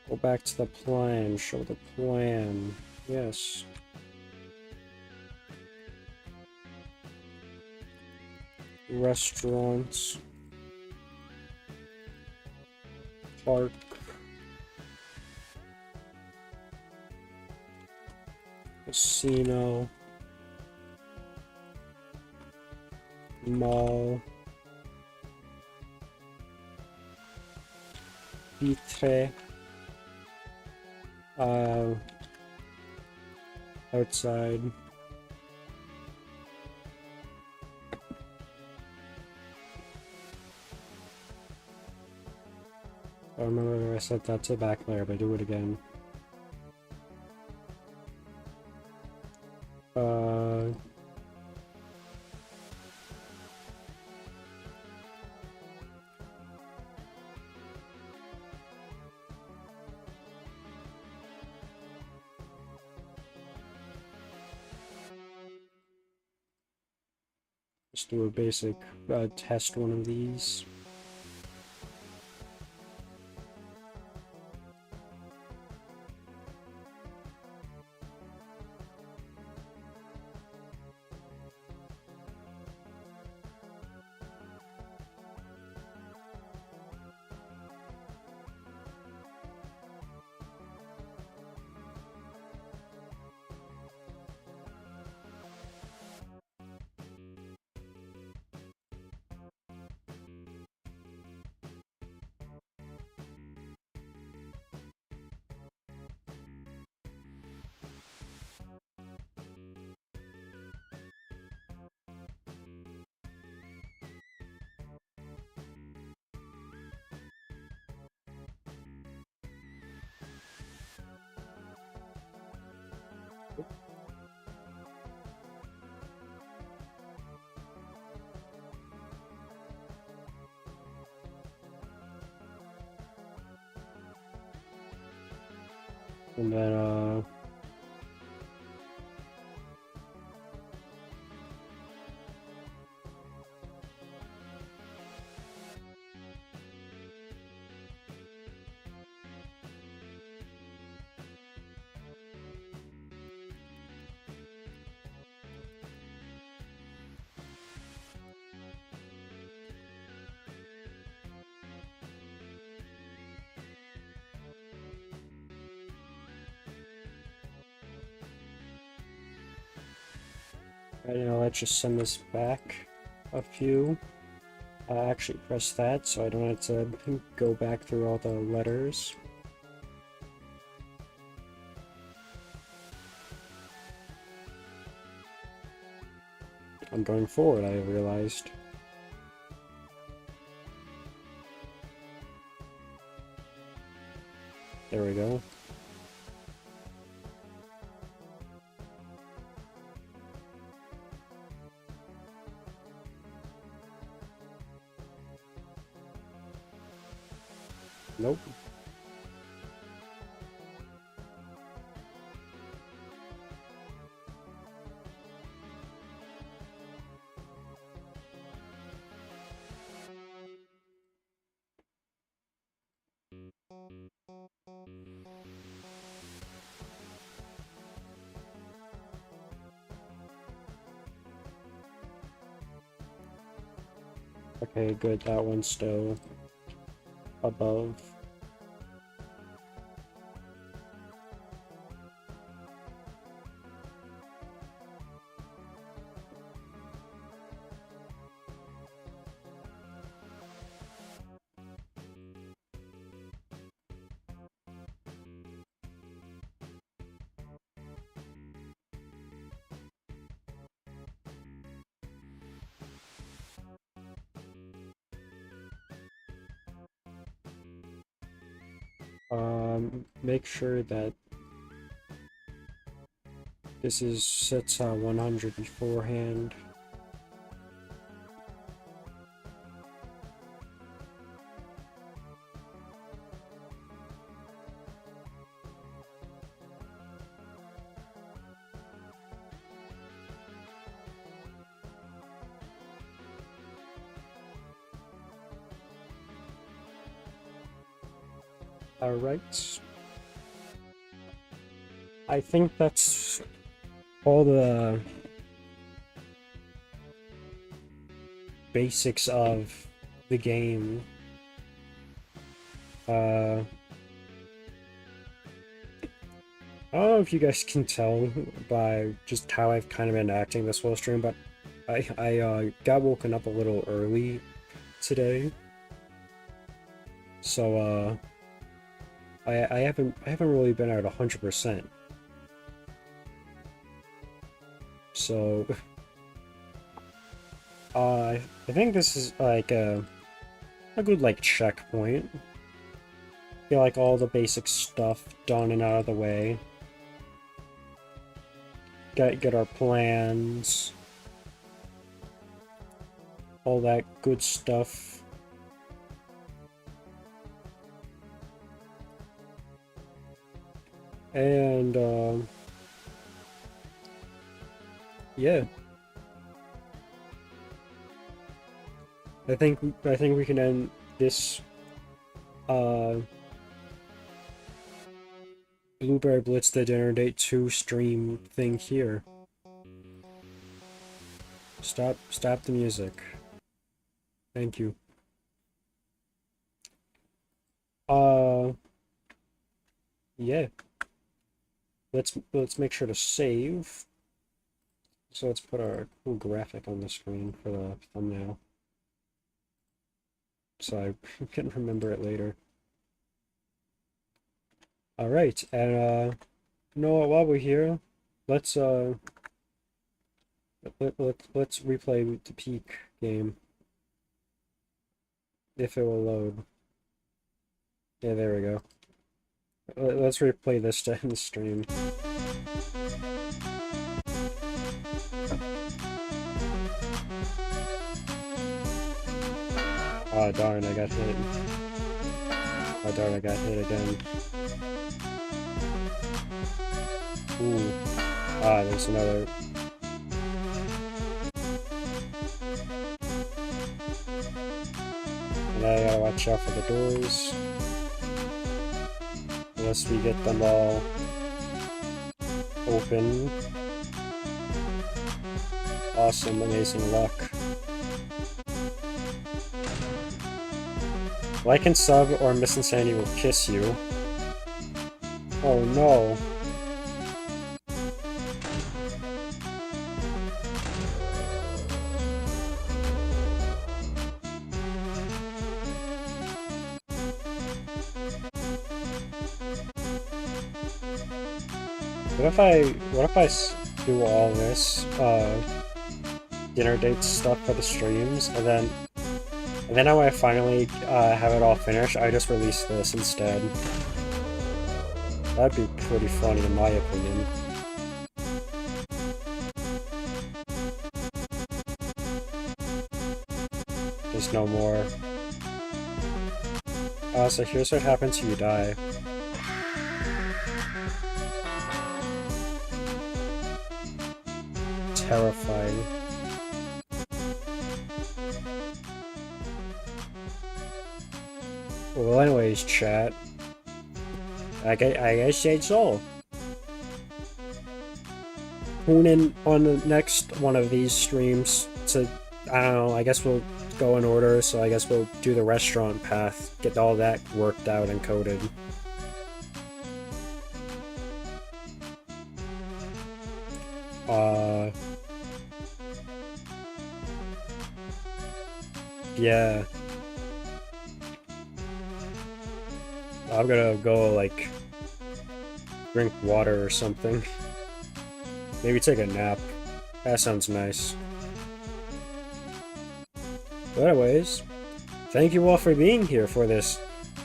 Go back to the plan. Show the plan. Yes. Restaurants. Park. Casino. Mall. Vitre. Outside. I remember I said that to back layer, but do it again. Let's do a basic test one of these. And then let's just send this back a few. Actually press that so I don't have to go back through all the letters. I'm going forward, I realized. There we go. Nope. Okay, good, that one's still above. Make sure that this is sets 100 beforehand. Alright. I think that's all the basics of the game. I don't know if you guys can tell by just how I've kind of been acting this whole stream, but I got woken up a little early today, so I haven't really been at 100%. So I think this is like a good like checkpoint. Get like all the basic stuff done and out of the way. Get our plans. All that good stuff. And yeah. I think we can end this Blueberry Blitz the Dinner Date 2 stream thing here. Stop the music. Thank you. Yeah. Let's make sure to save. So let's put our cool graphic on the screen for the thumbnail. So I can remember it later. Alright, and you know what, while we're here, let's replay the peak game. If it will load. Yeah, there we go. Let's replay this to end the stream. Oh darn, I got hit. Oh darn, I got hit again. Ooh. Ah, there's another. And now I gotta watch out for the doors. Unless we get them all open. Awesome, amazing luck. Like and sub or Miss Insanity will kiss you. Oh no. What if I do all this dinner date stuff for the streams, and then when I finally have it all finished, I just release this instead. That'd be pretty funny in my opinion. There's no more. So here's what happens if you die. Terrifying. Well, anyways, chat. I guess that's all. Tune in on the next one of these streams to, I don't know, I guess we'll go in order, so I guess we'll do the restaurant path, get all that worked out and coded. Yeah. I'm gonna go, like, drink water or something. Maybe take a nap. That sounds nice. But anyways, thank you all for being here for this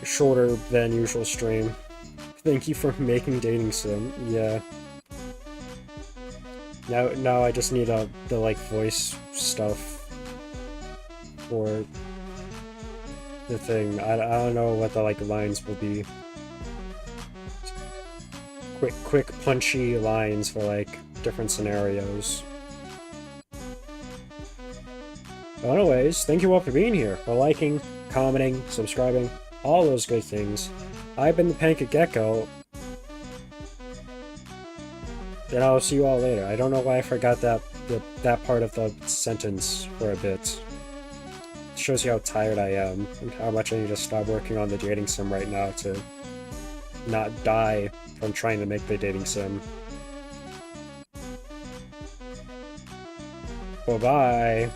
shorter than usual stream. Thank you for making dating sim. Yeah. Now I just need the like voice stuff for the thing. I don't know what the like lines will be. Quick punchy lines for like different scenarios. But anyways, thank you all for being here, for liking, commenting, subscribing, all those good things. I've been the Pancake Gecko, and I'll see you all later. I don't know why I forgot that part of the sentence for a bit. It shows you how tired I am, and how much I need to stop working on the dating sim right now to not die from trying to make the dating sim. Bye-bye.